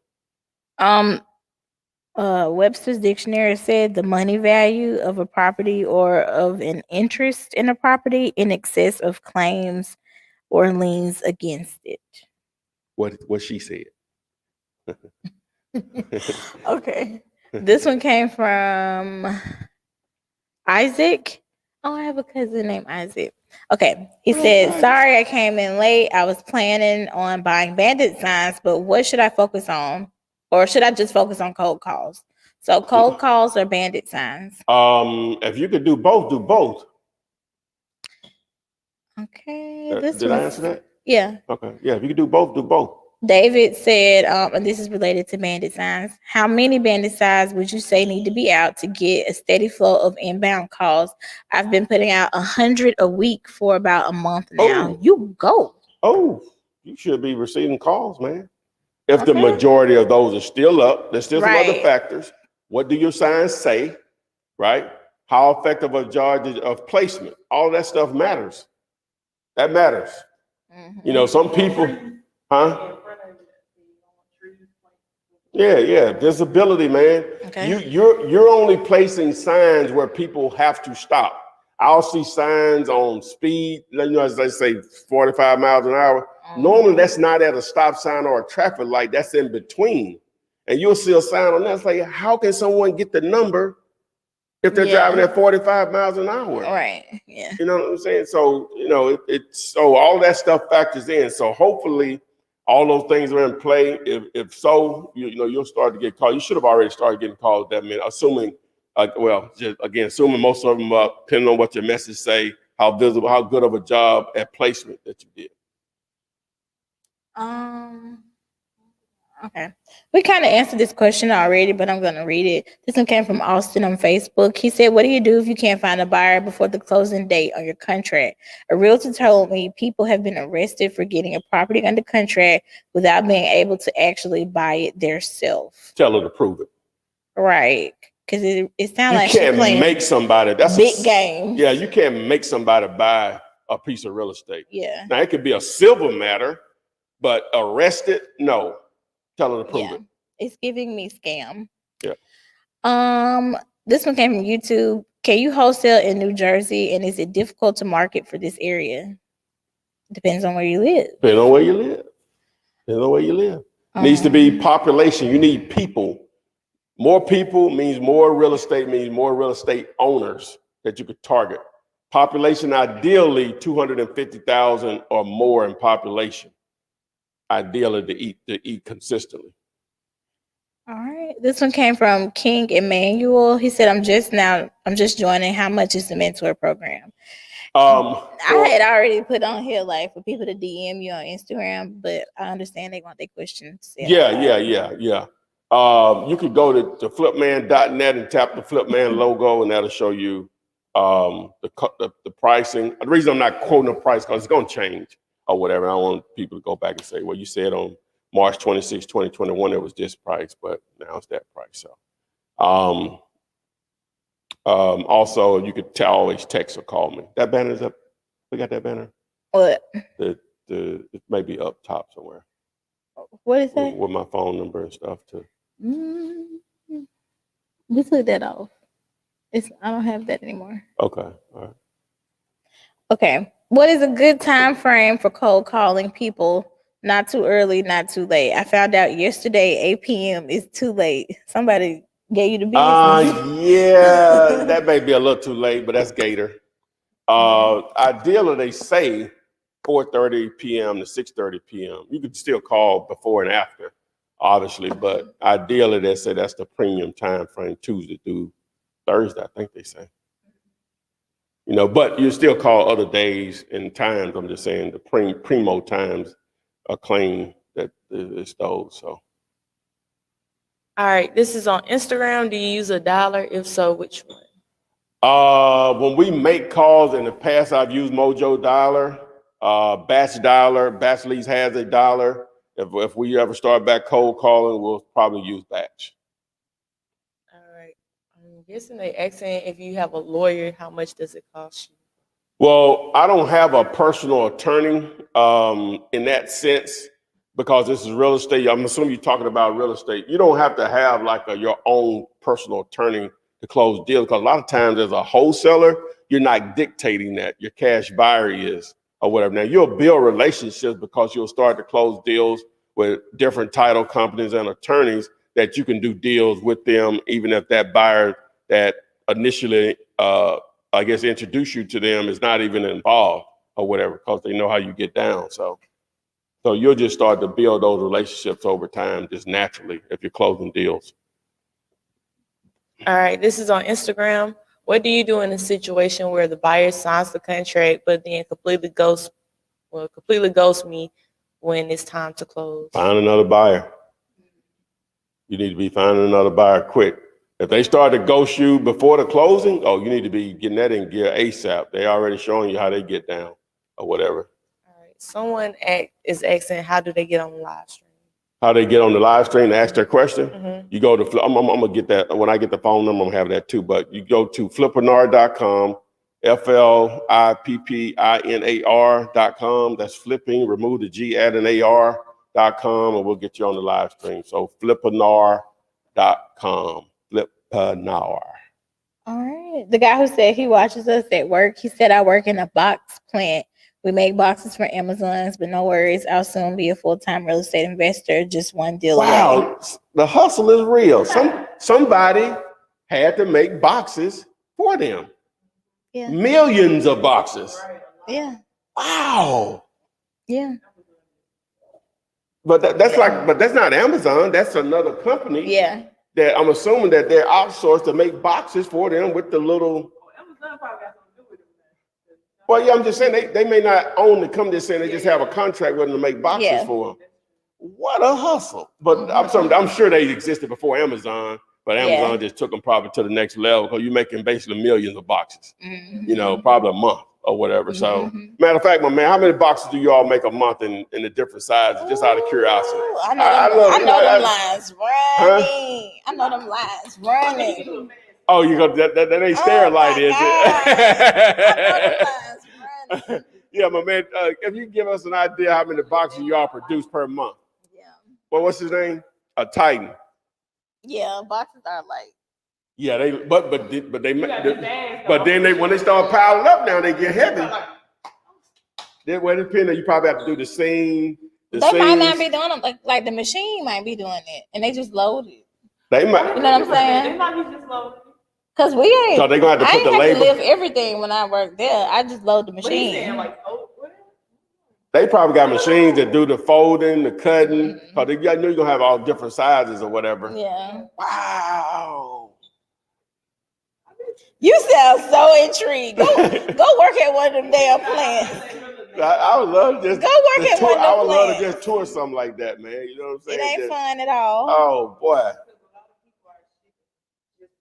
Speaker 4: Webster's dictionary said the money value of a property or of an interest in a property in excess of claims or liens against it.
Speaker 2: What she said.
Speaker 4: Okay. This one came from Isaac. Oh, I have a cousin named Isaac. Okay. He said, sorry I came in late. I was planning on buying bandit signs, but what should I focus on? Or should I just focus on cold calls? So cold calls or bandit signs?
Speaker 2: If you could do both, do both.
Speaker 4: Okay.
Speaker 2: Did I answer that?
Speaker 4: Yeah.
Speaker 2: Okay. Yeah, if you could do both, do both.
Speaker 4: David said, and this is related to bandit signs. How many bandit signs would you say need to be out to get a steady flow of inbound calls? I've been putting out 100 a week for about a month now.
Speaker 2: Oh.
Speaker 4: You go.
Speaker 2: Oh, you should be receiving calls, man. If the majority of those are still up, there's still some other factors. What do your signs say, right? How effective a charge of placement? All that stuff matters. That matters. Mm-hmm. You know, some people, huh? Yeah, visibility, man. Okay. You're only placing signs where people have to stop. I'll see signs on speed, you know, as they say, 45 miles an hour. Mm-hmm. Normally, that's not at a stop sign or a traffic light. That's in between. And you'll see a sign on that. It's like, how can someone get the number if they're driving at 45 miles an hour?
Speaker 4: Right. Yeah.
Speaker 2: You know what I'm saying? So, you know, so all that stuff factors in. So hopefully all those things are in play. If so, you know, you'll start to get called. You should have already started getting called at that minute, assuming, assuming most of them up, depending on what your message say, how visible, how good of a job at placement that you did.
Speaker 4: Okay. We kind of answered this question already, but I'm going to read it. This one came from Austin on Facebook. He said, what do you do if you can't find a buyer before the closing date on your contract? A realtor told me people have been arrested for getting a property under contract without being able to actually buy it themselves.
Speaker 2: Tell her to prove it.
Speaker 4: Right. Because it sounds like
Speaker 2: you can't make somebody. That's
Speaker 4: big game.
Speaker 2: Yeah, you can't make somebody buy a piece of real estate.
Speaker 4: Yeah.
Speaker 2: Now, it could be a civil matter, but arrested, no. Tell her to prove it.
Speaker 4: It's giving me scam.
Speaker 2: Yeah.
Speaker 4: This one came from YouTube. Can you wholesale in New Jersey, and is it difficult to market for this area? Depends on where you live.
Speaker 2: Depends on where you live. Needs to be population. You need people. More people means more real estate owners that you could target. Population, ideally 250,000 or more in population. Ideally to eat consistently.
Speaker 4: All right. This one came from King Emmanuel. He said, I'm just joining. How much is the mentor program? I had already put on here like for people to DM you on Instagram, but I understand they want their questions.
Speaker 2: Yeah. You could go to flipman.net and tap the Flipman logo, and that'll show you the pricing. The reason I'm not quoting the price because it's going to change or whatever. I don't want people to go back and say, well, you said on March 26, 2021, it was this price, but now it's that price. So, also, you could always text or call me. That banner's up. We got that banner.
Speaker 4: What?
Speaker 2: It may be up top somewhere.
Speaker 4: What is that?
Speaker 2: With my phone number and stuff too.
Speaker 4: We took that off. I don't have that anymore.
Speaker 2: Okay. All right.
Speaker 4: Okay. What is a good time frame for cold calling people? Not too early, not too late. I found out yesterday 8 p.m. is too late. Somebody gave you the business.
Speaker 2: Yeah, that may be a little too late, but that's Gator. Ideally, they say 4:30 p.m. to 6:30 p.m. You could still call before and after, obviously, but ideally, they say that's the premium time frame, Tuesday through Thursday, I think they say. But you still call other days and times. I'm just saying the primo times are claim that it's those. So.
Speaker 3: All right, this is on Instagram. Do you use a dialer? If so, which one?
Speaker 2: When we make calls in the past, I've used Mojo Dialer, Batch Dialer. Batch Lease has a dialer. If we ever start back cold calling, we'll probably use Batch.
Speaker 3: All right. I'm guessing they asking if you have a lawyer, how much does it cost you?
Speaker 2: Well, I don't have a personal attorney in that sense because this is real estate. I'm assuming you're talking about real estate. You don't have to have like your own personal attorney to close deals because a lot of times as a wholesaler, you're not dictating that. Your cash buyer is or whatever. Now, you'll build relationships because you'll start to close deals with different title companies and attorneys that you can do deals with them, even if that buyer that initially introduce you to them is not even involved or whatever, because they know how you get down. So you'll just start to build those relationships over time, just naturally, if you're closing deals.
Speaker 3: All right, this is on Instagram. What do you do in a situation where the buyer signs the contract, but then completely ghosts me when it's time to close?
Speaker 2: Find another buyer. You need to be finding another buyer quick. If they start to ghost you before the closing, you need to be getting that in gear ASAP. They already showing you how they get down or whatever.
Speaker 3: All right. Someone is asking, how do they get on the live stream?
Speaker 2: How they get on the live stream to ask their question?
Speaker 3: Mm-hmm.
Speaker 2: You go to, I'm going to get that. When I get the phone number, I'm going to have that too. But you go to flippinar.com, FLIPPINAR.com. That's flipping, remove the G, add an AR.com, and we'll get you on the live stream. So flippinar.com. Flippinar.
Speaker 4: All right. The guy who said he watches us at work, he said, I work in a box plant. We make boxes for Amazons, but no worries. I'll soon be a full-time real estate investor. Just one deal away.
Speaker 2: The hustle is real. Somebody had to make boxes for them.
Speaker 4: Yeah.
Speaker 2: Millions of boxes.
Speaker 4: Yeah.
Speaker 2: Wow.
Speaker 4: Yeah.
Speaker 2: But that's not Amazon. That's another company.
Speaker 4: Yeah.
Speaker 2: That I'm assuming that they're outsourced to make boxes for them with the little.
Speaker 5: Amazon probably got something to do with it.
Speaker 2: Well, yeah, I'm just saying they may not own the company. Saying they just have a contract with them to make boxes for them. What a hustle! But I'm sure they existed before Amazon, but Amazon just took them probably to the next level because you're making basically millions of boxes.
Speaker 4: Mm-hmm.
Speaker 2: Probably a month or whatever. So, matter of fact, my man, how many boxes do you all make a month in the different sizes? Just out of curiosity.
Speaker 4: I know them lines running. I know them lines running.
Speaker 2: Oh, you go that ain't Sterilite, is it? Yeah, my man. If you give us an idea how many boxes you all produce per month.
Speaker 4: Yeah.
Speaker 2: Well, what's his name? A Titan.
Speaker 4: Yeah, boxes are like.
Speaker 2: Yeah, but then when they start piling up now, they get heavy. Then when it depends, you probably have to do the same.
Speaker 4: They might not be doing them like the machine might be doing it, and they just load it.
Speaker 2: They might.
Speaker 4: You know what I'm saying?
Speaker 5: They might be just loaded.
Speaker 2: Cause we ain't. So they gonna have to put the label.
Speaker 4: I lift everything when I work there. I just load the machine.
Speaker 2: They probably got machines that do the folding, the cutting. Cause I know you're gonna have all different sizes or whatever.
Speaker 4: Yeah.
Speaker 2: Wow.
Speaker 4: You sound so intrigued. Go work at one of them damn plants.
Speaker 2: I would love to just
Speaker 4: Go work at
Speaker 2: tour.
Speaker 4: one of them
Speaker 2: I would love to
Speaker 4: plants.
Speaker 2: just tour something like that, man. You know what I'm saying?
Speaker 4: It ain't
Speaker 2: Just-
Speaker 4: fun at all.
Speaker 2: Oh boy.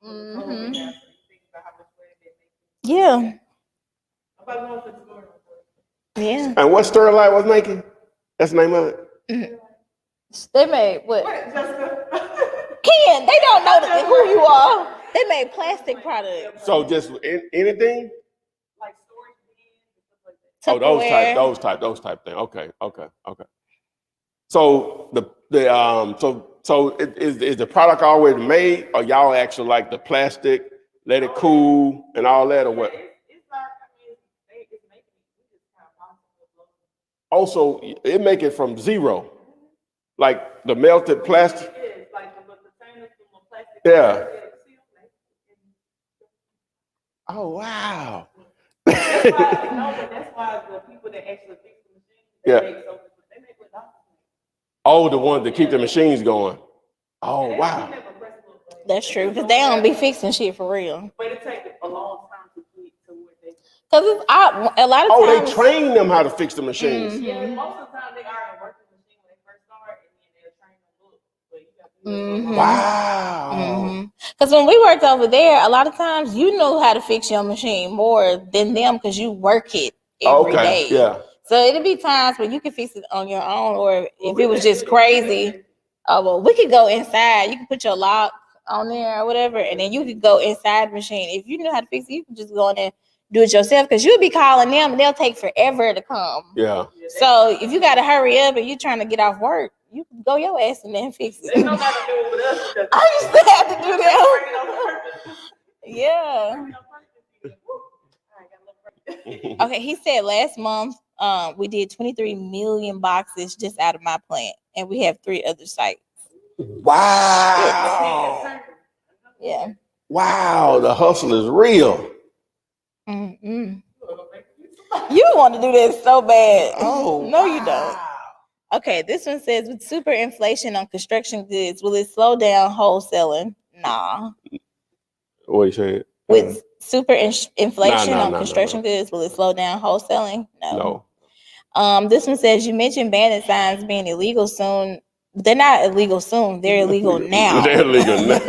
Speaker 4: Mm-hmm. Yeah. Yeah.
Speaker 2: And what Sterling was making? That's the name of it.
Speaker 4: Mm-hmm. They made what? Ken, they don't know who you are. They made plastic products.
Speaker 2: So just anything?
Speaker 5: Like storage bins and stuff like that.
Speaker 2: Oh, those type thing. Okay. So is the product already made, or y'all actually like the plastic, let it cool and all that, or what?
Speaker 5: It's not, I mean, it's making it. We just kind of
Speaker 2: Also, it make it from zero, like the melted plastic.
Speaker 5: it is like the containers, the plastic.
Speaker 2: Yeah. Oh wow.
Speaker 5: That's why the people that actually fix the machines, they
Speaker 2: Yeah.
Speaker 5: make so they make what doctors make.
Speaker 2: Oh, the ones that keep the machines going. Oh
Speaker 5: They
Speaker 2: wow.
Speaker 5: never press a little button.
Speaker 4: That's true, because they don't be fixing shit for real.
Speaker 5: But it takes a long time to get to where they.
Speaker 4: Because a lot of
Speaker 2: Oh,
Speaker 4: times.
Speaker 2: they train them how to fix the machines.
Speaker 4: Mhm.
Speaker 5: Yeah, most of the time they already work the machine when they first start, and then they'll train them up. But you have to do it for a long
Speaker 2: Wow.
Speaker 4: Because when we worked over there, a lot of times you know how to fix your machine more than them because you work it every day.
Speaker 2: Okay. Yeah.
Speaker 4: So it'll be times where you can fix it on your own, or if it was just crazy, well, we could go inside. You can put your lock on there or whatever, and then you could go inside the machine. If you know how to fix it, you can just go in there, do it yourself, because you'll be calling them and they'll take forever to come.
Speaker 2: Yeah.
Speaker 4: So if you got to hurry up and you're trying to get off work, you can go your ass and then fix it.
Speaker 5: They know how to do it with us. Because
Speaker 4: I used to have to do
Speaker 5: bring
Speaker 4: that.
Speaker 5: it on purpose.
Speaker 4: Yeah.
Speaker 5: Bring it on purpose. Woo. All right, got a little break.
Speaker 4: Okay, he said last month we did 23 million boxes just out of my plant, and we have 3 other sites.
Speaker 2: Wow.
Speaker 4: Yeah.
Speaker 2: Wow. The hustle is real.
Speaker 4: Mm-mm. You want to do that so bad.
Speaker 2: Oh.
Speaker 4: No, you don't.
Speaker 2: wow.
Speaker 4: Okay, this one says, with super inflation on construction goods, will it slow down wholesaling? Nah.
Speaker 2: What you said?
Speaker 4: With super inflation
Speaker 2: No,
Speaker 4: on construction goods, will it slow down wholesaling?
Speaker 2: No.
Speaker 4: This one says, you mentioned bandit signs being illegal soon. They're not illegal soon. They're illegal now.
Speaker 2: They're illegal now.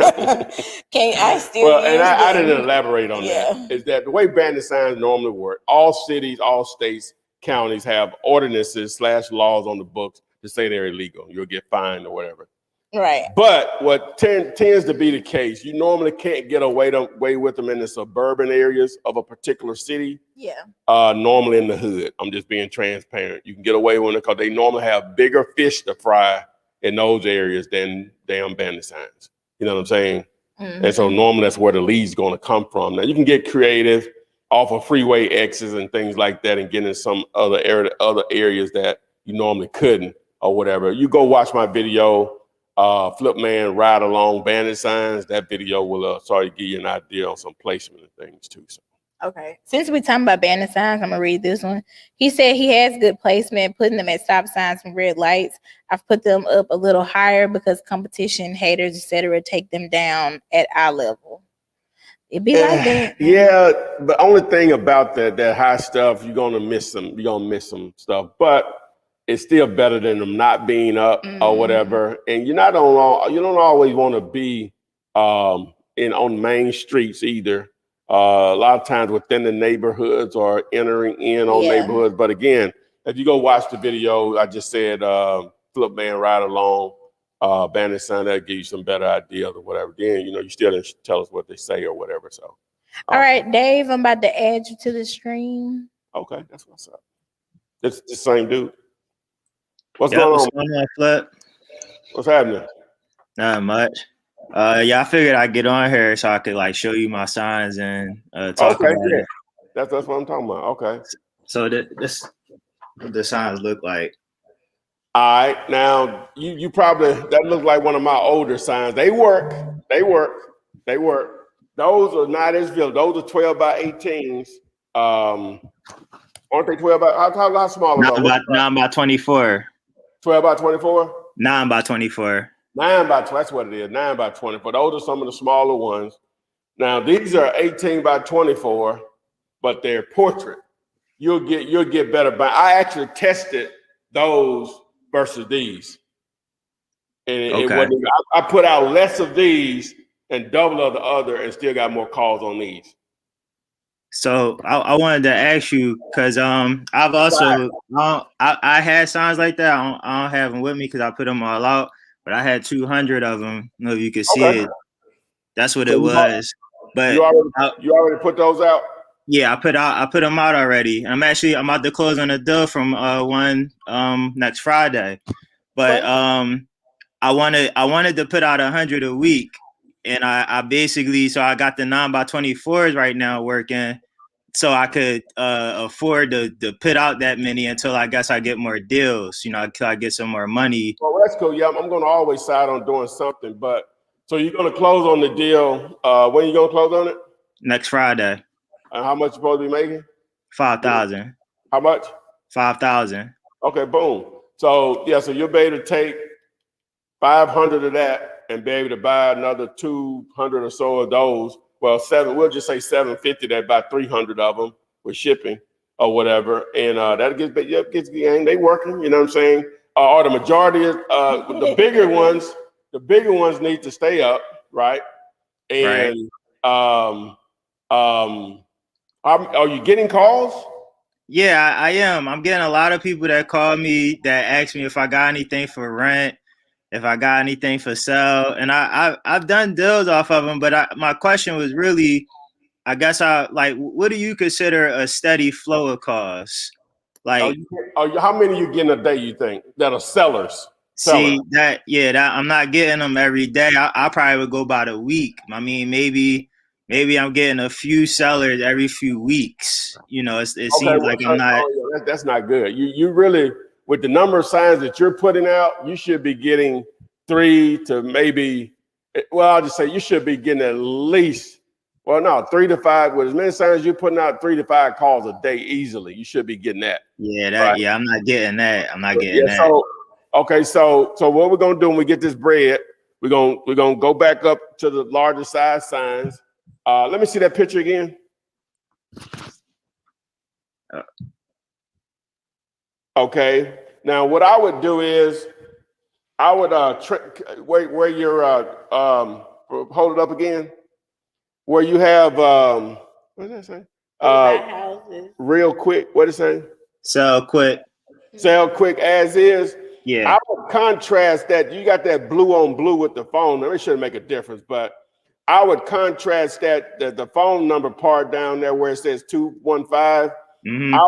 Speaker 4: Can I still
Speaker 2: Well, and
Speaker 4: use
Speaker 2: I
Speaker 4: them?
Speaker 2: didn't elaborate on
Speaker 4: Yeah.
Speaker 2: that. Is that the way bandit signs normally work? All cities, all states, counties have ordinances / laws on the books to say they're illegal. You'll get fined or whatever.
Speaker 4: Right.
Speaker 2: But what tends to be the case, you normally can't get away with them in the suburban areas of a particular city.
Speaker 4: Yeah.
Speaker 2: Normally in the hood. I'm just being transparent. You can get away with it because they normally have bigger fish to fry in those areas than damn bandit signs. You know what I'm saying?
Speaker 4: Mhm.
Speaker 2: And so normally that's where the lead's going to come from. Now you can get creative off of freeway X's and things like that and get in some other areas that you normally couldn't or whatever. You go watch my video, Flipman Ride Along Bandit Signs. That video will sort of give you an idea on some placement and things too. So.
Speaker 4: Okay. Since we're talking about bandit signs, I'm gonna read this one. He said he has good placement, putting them at stop signs and red lights. I've put them up a little higher because competition, haters, etc., take them down at eye level. It be like that.
Speaker 2: Yeah, the only thing about that high stuff, you're gonna miss some stuff, but it's still better than them not being up or whatever. And you don't always want to be on main streets either. A lot of times within the neighborhoods or entering in on neighborhoods. But again, if you go watch the video, I just said Flipman Ride Along bandit sign, that'll give you some better ideas or whatever. Then you still didn't tell us what they say or whatever. So
Speaker 4: All right, Dave, I'm about to add you to the stream.
Speaker 2: okay, that's what's up. It's the same dude. What's
Speaker 6: Yeah,
Speaker 2: going
Speaker 6: what's
Speaker 2: on?
Speaker 6: going on, Flip?
Speaker 2: What's happening?
Speaker 6: Not much. I figured I'd get on here so I could show you my signs and talk
Speaker 2: Okay,
Speaker 6: about
Speaker 2: yeah.
Speaker 6: it.
Speaker 2: That's what I'm talking about. Okay.
Speaker 6: So this what the signs look like.
Speaker 2: All right. Now you probably that looks like one of my older signs. They work. Those are not as visible. Those are 12 by 18s. Aren't they 12 by how small are those?
Speaker 6: 9 by 24.
Speaker 2: 12 by 24?
Speaker 6: 9 by 24.
Speaker 2: 9 by 20, that's what it is. 9 by 24. Those are some of the smaller ones. Now these are 18 by 24, but they're portrait. You'll get better. But I actually tested those versus these, and it
Speaker 6: Okay.
Speaker 2: wasn't. I put out less of these and double of the other, and still got more calls on these.
Speaker 6: So I wanted to ask you because I've also I had signs like that. I don't have them with me because I put them all out, but I had 200 of them. I don't know if you could see
Speaker 2: Okay.
Speaker 6: it. That's what
Speaker 2: So
Speaker 6: it was. But
Speaker 2: you already put those out?
Speaker 6: yeah, I put them out already. I'm about to close on a deal from one next Friday. But I wanted to put out 100 a week, and I basically I got the 9 by 24s right now working, so I could afford to put out that many until I guess I get more deals, until I get some more money.
Speaker 2: Well, that's cool. Yeah, I'm going to always side on doing something. But so you're going to close on the deal. When are you going to close on it?
Speaker 6: Next Friday.
Speaker 2: And how much you supposed to be making?
Speaker 6: 5,000.
Speaker 2: How much?
Speaker 6: 5,000.
Speaker 2: Okay, boom. So yeah, so you'll be able to take 500 of that and be able to buy another 200 or so of those. Well, we'll just say 750. That about 300 of them with shipping or whatever, and that gets the game. They working, you know what I'm saying? Or the majority of the bigger ones. The bigger ones need to stay up, right? And
Speaker 6: Right.
Speaker 2: are you getting calls?
Speaker 6: Yeah, I am. I'm getting a lot of people that call me that ask me if I got anything for rent, if I got anything for sale, and I've done deals off of them. But my question was really, I guess what do you consider a steady flow of calls? Like,
Speaker 2: How many you getting a day? You think that are sellers?
Speaker 6: see that I'm not getting them every day. I probably would go by the week. I mean, maybe I'm getting a few sellers every few weeks. It seems like I'm not.
Speaker 2: That's not good. You really, with the number of signs that you're putting out, you should be getting 3 to maybe. Well, I'll just say you should be getting at least. Well, no, 3 to 5. With as many signs you're putting out, 3 to 5 calls a day easily. You should be getting that.
Speaker 6: Yeah,
Speaker 2: right?
Speaker 6: I'm not getting that. I'm not getting that.
Speaker 2: So, okay, so what we're gonna do when we get this bread, we're gonna go back up to the larger size signs. Let me see that picture again. Okay. Now, what I would do is, I would where you're hold it up again. Where you have what did I say?
Speaker 4: houses.
Speaker 2: Real quick. What did it say?
Speaker 6: Sell quick.
Speaker 2: Sell quick as is.
Speaker 6: Yeah.
Speaker 2: I would contrast that. You got that blue on blue with the phone. It shouldn't make a difference, but I would contrast that the phone number part down there where it says 215.
Speaker 6: Mm-hmm.
Speaker 2: I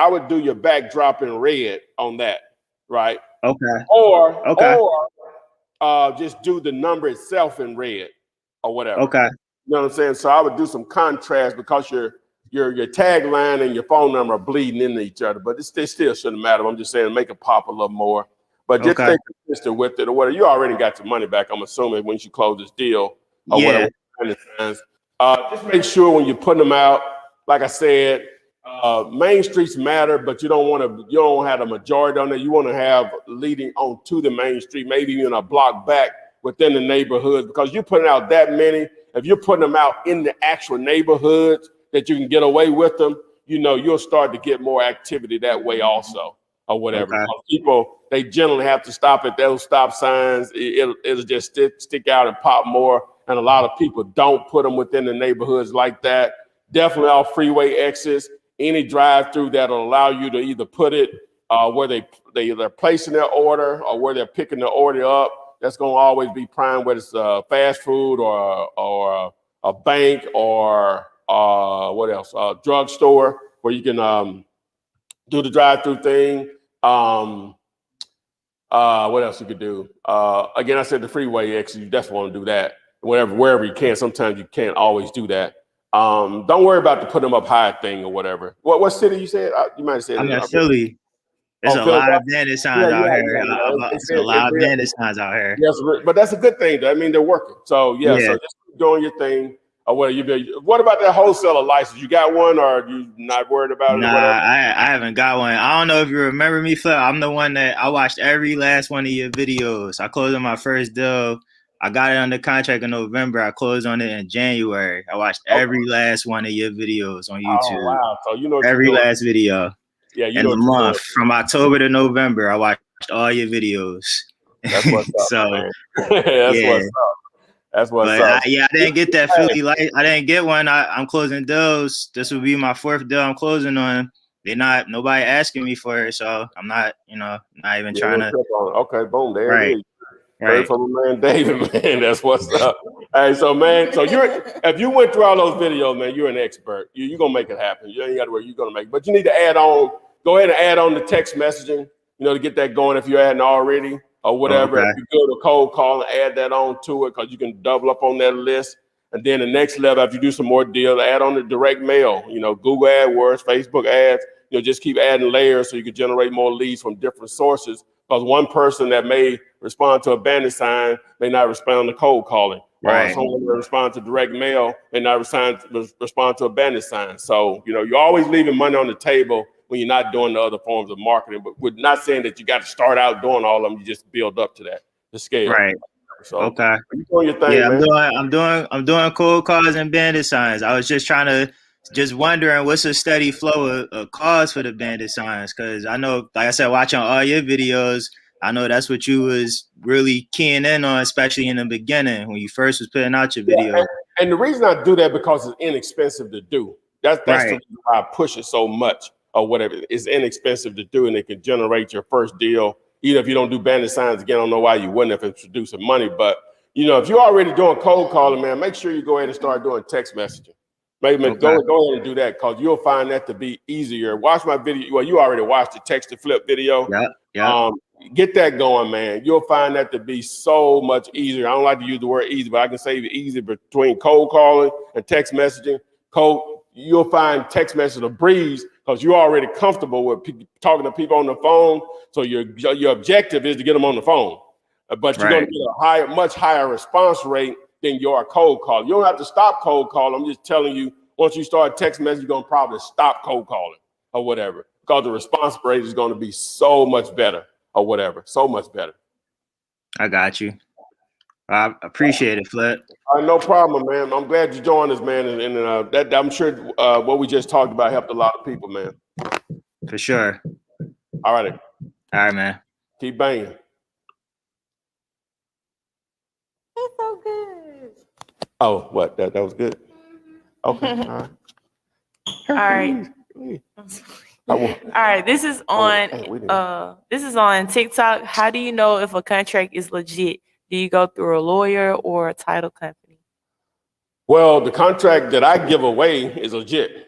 Speaker 2: would do your backdrop in red on that, right?
Speaker 6: Okay.
Speaker 2: Or just do the number itself in red or whatever.
Speaker 6: Okay.
Speaker 2: You know what I'm saying? So I would do some contrast because your tagline and your phone number are bleeding into each other, but it still shouldn't matter. I'm just saying make it pop a little more. But just stay consistent with it or whatever. You already got your money back, I'm assuming, when you close this deal or whatever. Just make sure when you're putting them out, like I said, main streets matter, but you don't have the majority on there. You want to have leading on to the main street, maybe even a block back within the neighborhood, because you're putting out that many. If you're putting them out in the actual neighborhoods that you can get away with them, you'll start to get more activity that way also or whatever.
Speaker 6: Okay.
Speaker 2: People, they generally have to stop at those stop signs. It'll just stick out and pop more. And a lot of people don't put them within the neighborhoods like that. Definitely off freeway exits, any drive-through that'll allow you to either put it where they're placing their order or where they're picking the order up. That's going to always be prime, whether it's fast food or a bank or what else? A drugstore where you can do the drive-through thing. What else you could do? Again, I said the freeway exit. You definitely want to do that wherever you can. Sometimes you can't always do that. Don't worry about the put them up high thing or whatever. What city you said? You might have said.
Speaker 6: I'm in Philly. There's a lot of bandit signs out here. There's a lot of bandit signs out here.
Speaker 2: Yes, but that's a good thing. I mean, they're working. So so just keep doing your thing. Or what about that wholesaler license? You got one, or are you not worried about it?
Speaker 6: Nah, I haven't got one. I don't know if you remember me, Flip. I'm the one that I watched every last one of your videos. I closed on my first deal I got it under contract in November. I closed on it in January. I watched every last one of your videos on YouTube.
Speaker 2: Oh wow! So you know what
Speaker 6: every
Speaker 2: you're doing.
Speaker 6: last video.
Speaker 2: Yeah, you
Speaker 6: in
Speaker 2: know
Speaker 6: the
Speaker 2: what you're
Speaker 6: month
Speaker 2: doing.
Speaker 6: from October to November. I watched all your videos.
Speaker 2: That's what's up,
Speaker 6: so
Speaker 2: man. That's
Speaker 6: yeah.
Speaker 2: what's up. That's what's
Speaker 6: But
Speaker 2: up.
Speaker 6: I didn't get that filthy light. I didn't get one. I'm closing deals. This will be my 4th deal I'm closing on. Nobody asking me for it, so I'm not, not even trying to.
Speaker 2: Okay, boom, there
Speaker 6: Right.
Speaker 2: it is.
Speaker 6: Right.
Speaker 2: Heard from the man David, man. That's what's up. Hey, so man, if you went through all those videos, man, you're an expert. You're gonna make it happen. You ain't gotta worry, you're gonna make it. But you need to go ahead and add on the text messaging, to get that going if you're adding already or whatever.
Speaker 6: Okay.
Speaker 2: If you go to cold call and add that on to it, because you can double up on that list. And then the next level, if you do some more deals, add on the direct mail, Google AdWords, Facebook ads, just keep adding layers so you can generate more leads from different sources. Because one person that may respond to a bandit sign may not respond to cold calling.
Speaker 6: Right.
Speaker 2: Or someone that responds to direct mail may not respond to a bandit sign. So, you're always leaving money on the table when you're not doing the other forms of marketing. But we're not saying that you got to start out doing all of them. You just build up to that, the scale.
Speaker 6: Right.
Speaker 2: So,
Speaker 6: okay.
Speaker 2: You doing your thing,
Speaker 6: yeah,
Speaker 2: man.
Speaker 6: I'm doing cold calls and bandit signs. I was just wondering what's a steady flow of calls for the bandit signs, because I know, like I said, watching all your videos, I know that's what you was really keying in on, especially in the beginning when you first was putting out your video.
Speaker 2: And the reason I do that because it's inexpensive to do. That's
Speaker 6: Right.
Speaker 2: the reason why I push it so much or whatever. It's inexpensive to do, and it can generate your first deal. Even if you don't do bandit signs again, I don't know why you wouldn't if it's producing money. But if you're already doing cold calling, man, make sure you go ahead and start doing text messaging. Maybe go ahead and do that, because you'll find that to be easier. Watch my video. Well, you already watched the text to flip video.
Speaker 6: Yeah.
Speaker 2: Get that going, man. You'll find that to be so much easier. I don't like to use the word easy, but I can say easy between cold calling and text messaging. You'll find text message a breeze, because you're already comfortable with talking to people on the phone. So your objective is to get them on the phone, but you're going to get a much higher response rate than your cold call. You don't have to stop cold calling. I'm just telling you, once you start text messaging, you're going to probably stop cold calling or whatever, because the response rate is going to be so much better or whatever, so much better.
Speaker 6: I got you. I appreciate it, Flip.
Speaker 2: No problem, man. I'm glad you joined us, man. And that I'm sure what we just talked about helped a lot of people, man.
Speaker 6: For sure.
Speaker 2: All right.
Speaker 6: All right, man.
Speaker 2: Keep banging.
Speaker 4: It's so good.
Speaker 2: Oh, what? That was good. Okay. All right.
Speaker 3: All right. This is on TikTok. How do you know if a contract is legit? Do you go through a lawyer or a title company?
Speaker 2: Well, the contract that I give away is legit.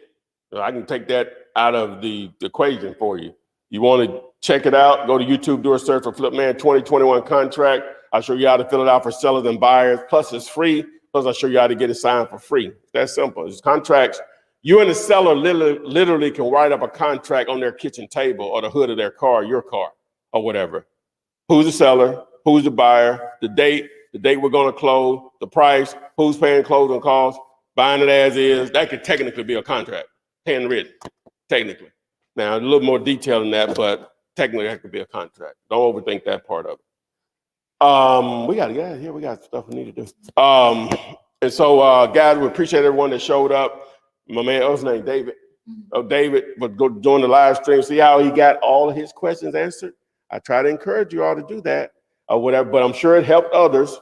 Speaker 2: So I can take that out of the equation for you. You want to check it out? Go to YouTube, do a search for Flipman 2021 contract. I'll show you how to fill it out for sellers and buyers. Plus, it's free. Plus, I'll show you how to get it signed for free. That's simple. It's contracts. You and the seller literally can write up a contract on their kitchen table or the hood of their car, your car, or whatever. Who's the seller? Who's the buyer? The date we're going to close, the price, who's paying closing costs, buying it as is. That could technically be a contract, handwritten, technically. Now, a little more detail than that, but technically that could be a contract. Don't overthink that part of it. We got to get out of here. We got stuff we need to do. And so, guys, we appreciate everyone that showed up. My man, what's his name? David. Oh, David, but go join the live stream. See how he got all of his questions answered? I try to encourage you all to do that or whatever, but I'm sure it helped others.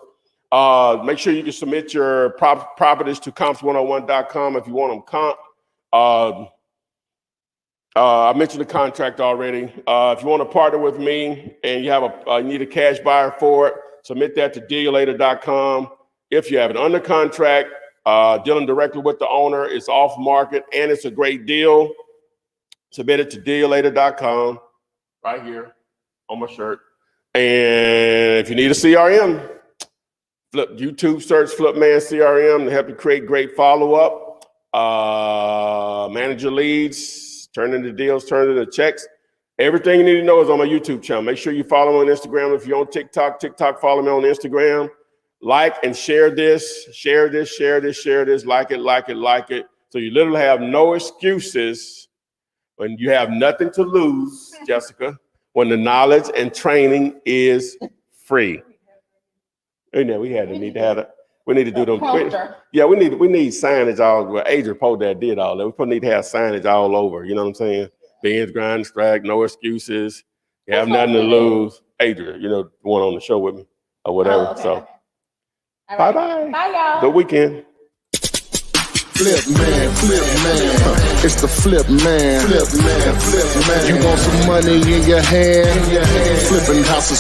Speaker 2: Make sure you can submit your properties to comps101.com if you want them comp. I mentioned the contract already. If you want to partner with me and you have you need a cash buyer for it, submit that to deallater.com. If you have it under contract, dealing directly with the owner, it's off market and it's a great deal, submit it to deallater.com right here on my shirt. And if you need a CRM, YouTube search Flipman CRM to help you create great follow-up, manage your leads, turn into deals, turn into checks. Everything you need to know is on my YouTube channel. Make sure you follow me on Instagram. If you're on TikTok, follow me on Instagram. Like and share this, like it. So you literally have no excuses when you have nothing to lose, Jessica, when the knowledge and training is free. You know, we need to have that. We need to do them. We need signage all. Well, Adrian Poe that did all that. We probably need to have signage all over. You know what I'm saying? Benz, grind, strike, no excuses. You have nothing to lose. Adrian, you know, the one on the show with me or whatever.
Speaker 4: Oh, okay.
Speaker 2: So,
Speaker 4: Right.
Speaker 2: bye.
Speaker 4: Bye, y'all.
Speaker 2: Good weekend.
Speaker 1: Flip man, it's the flip man. You want some money in your hand? Flipping houses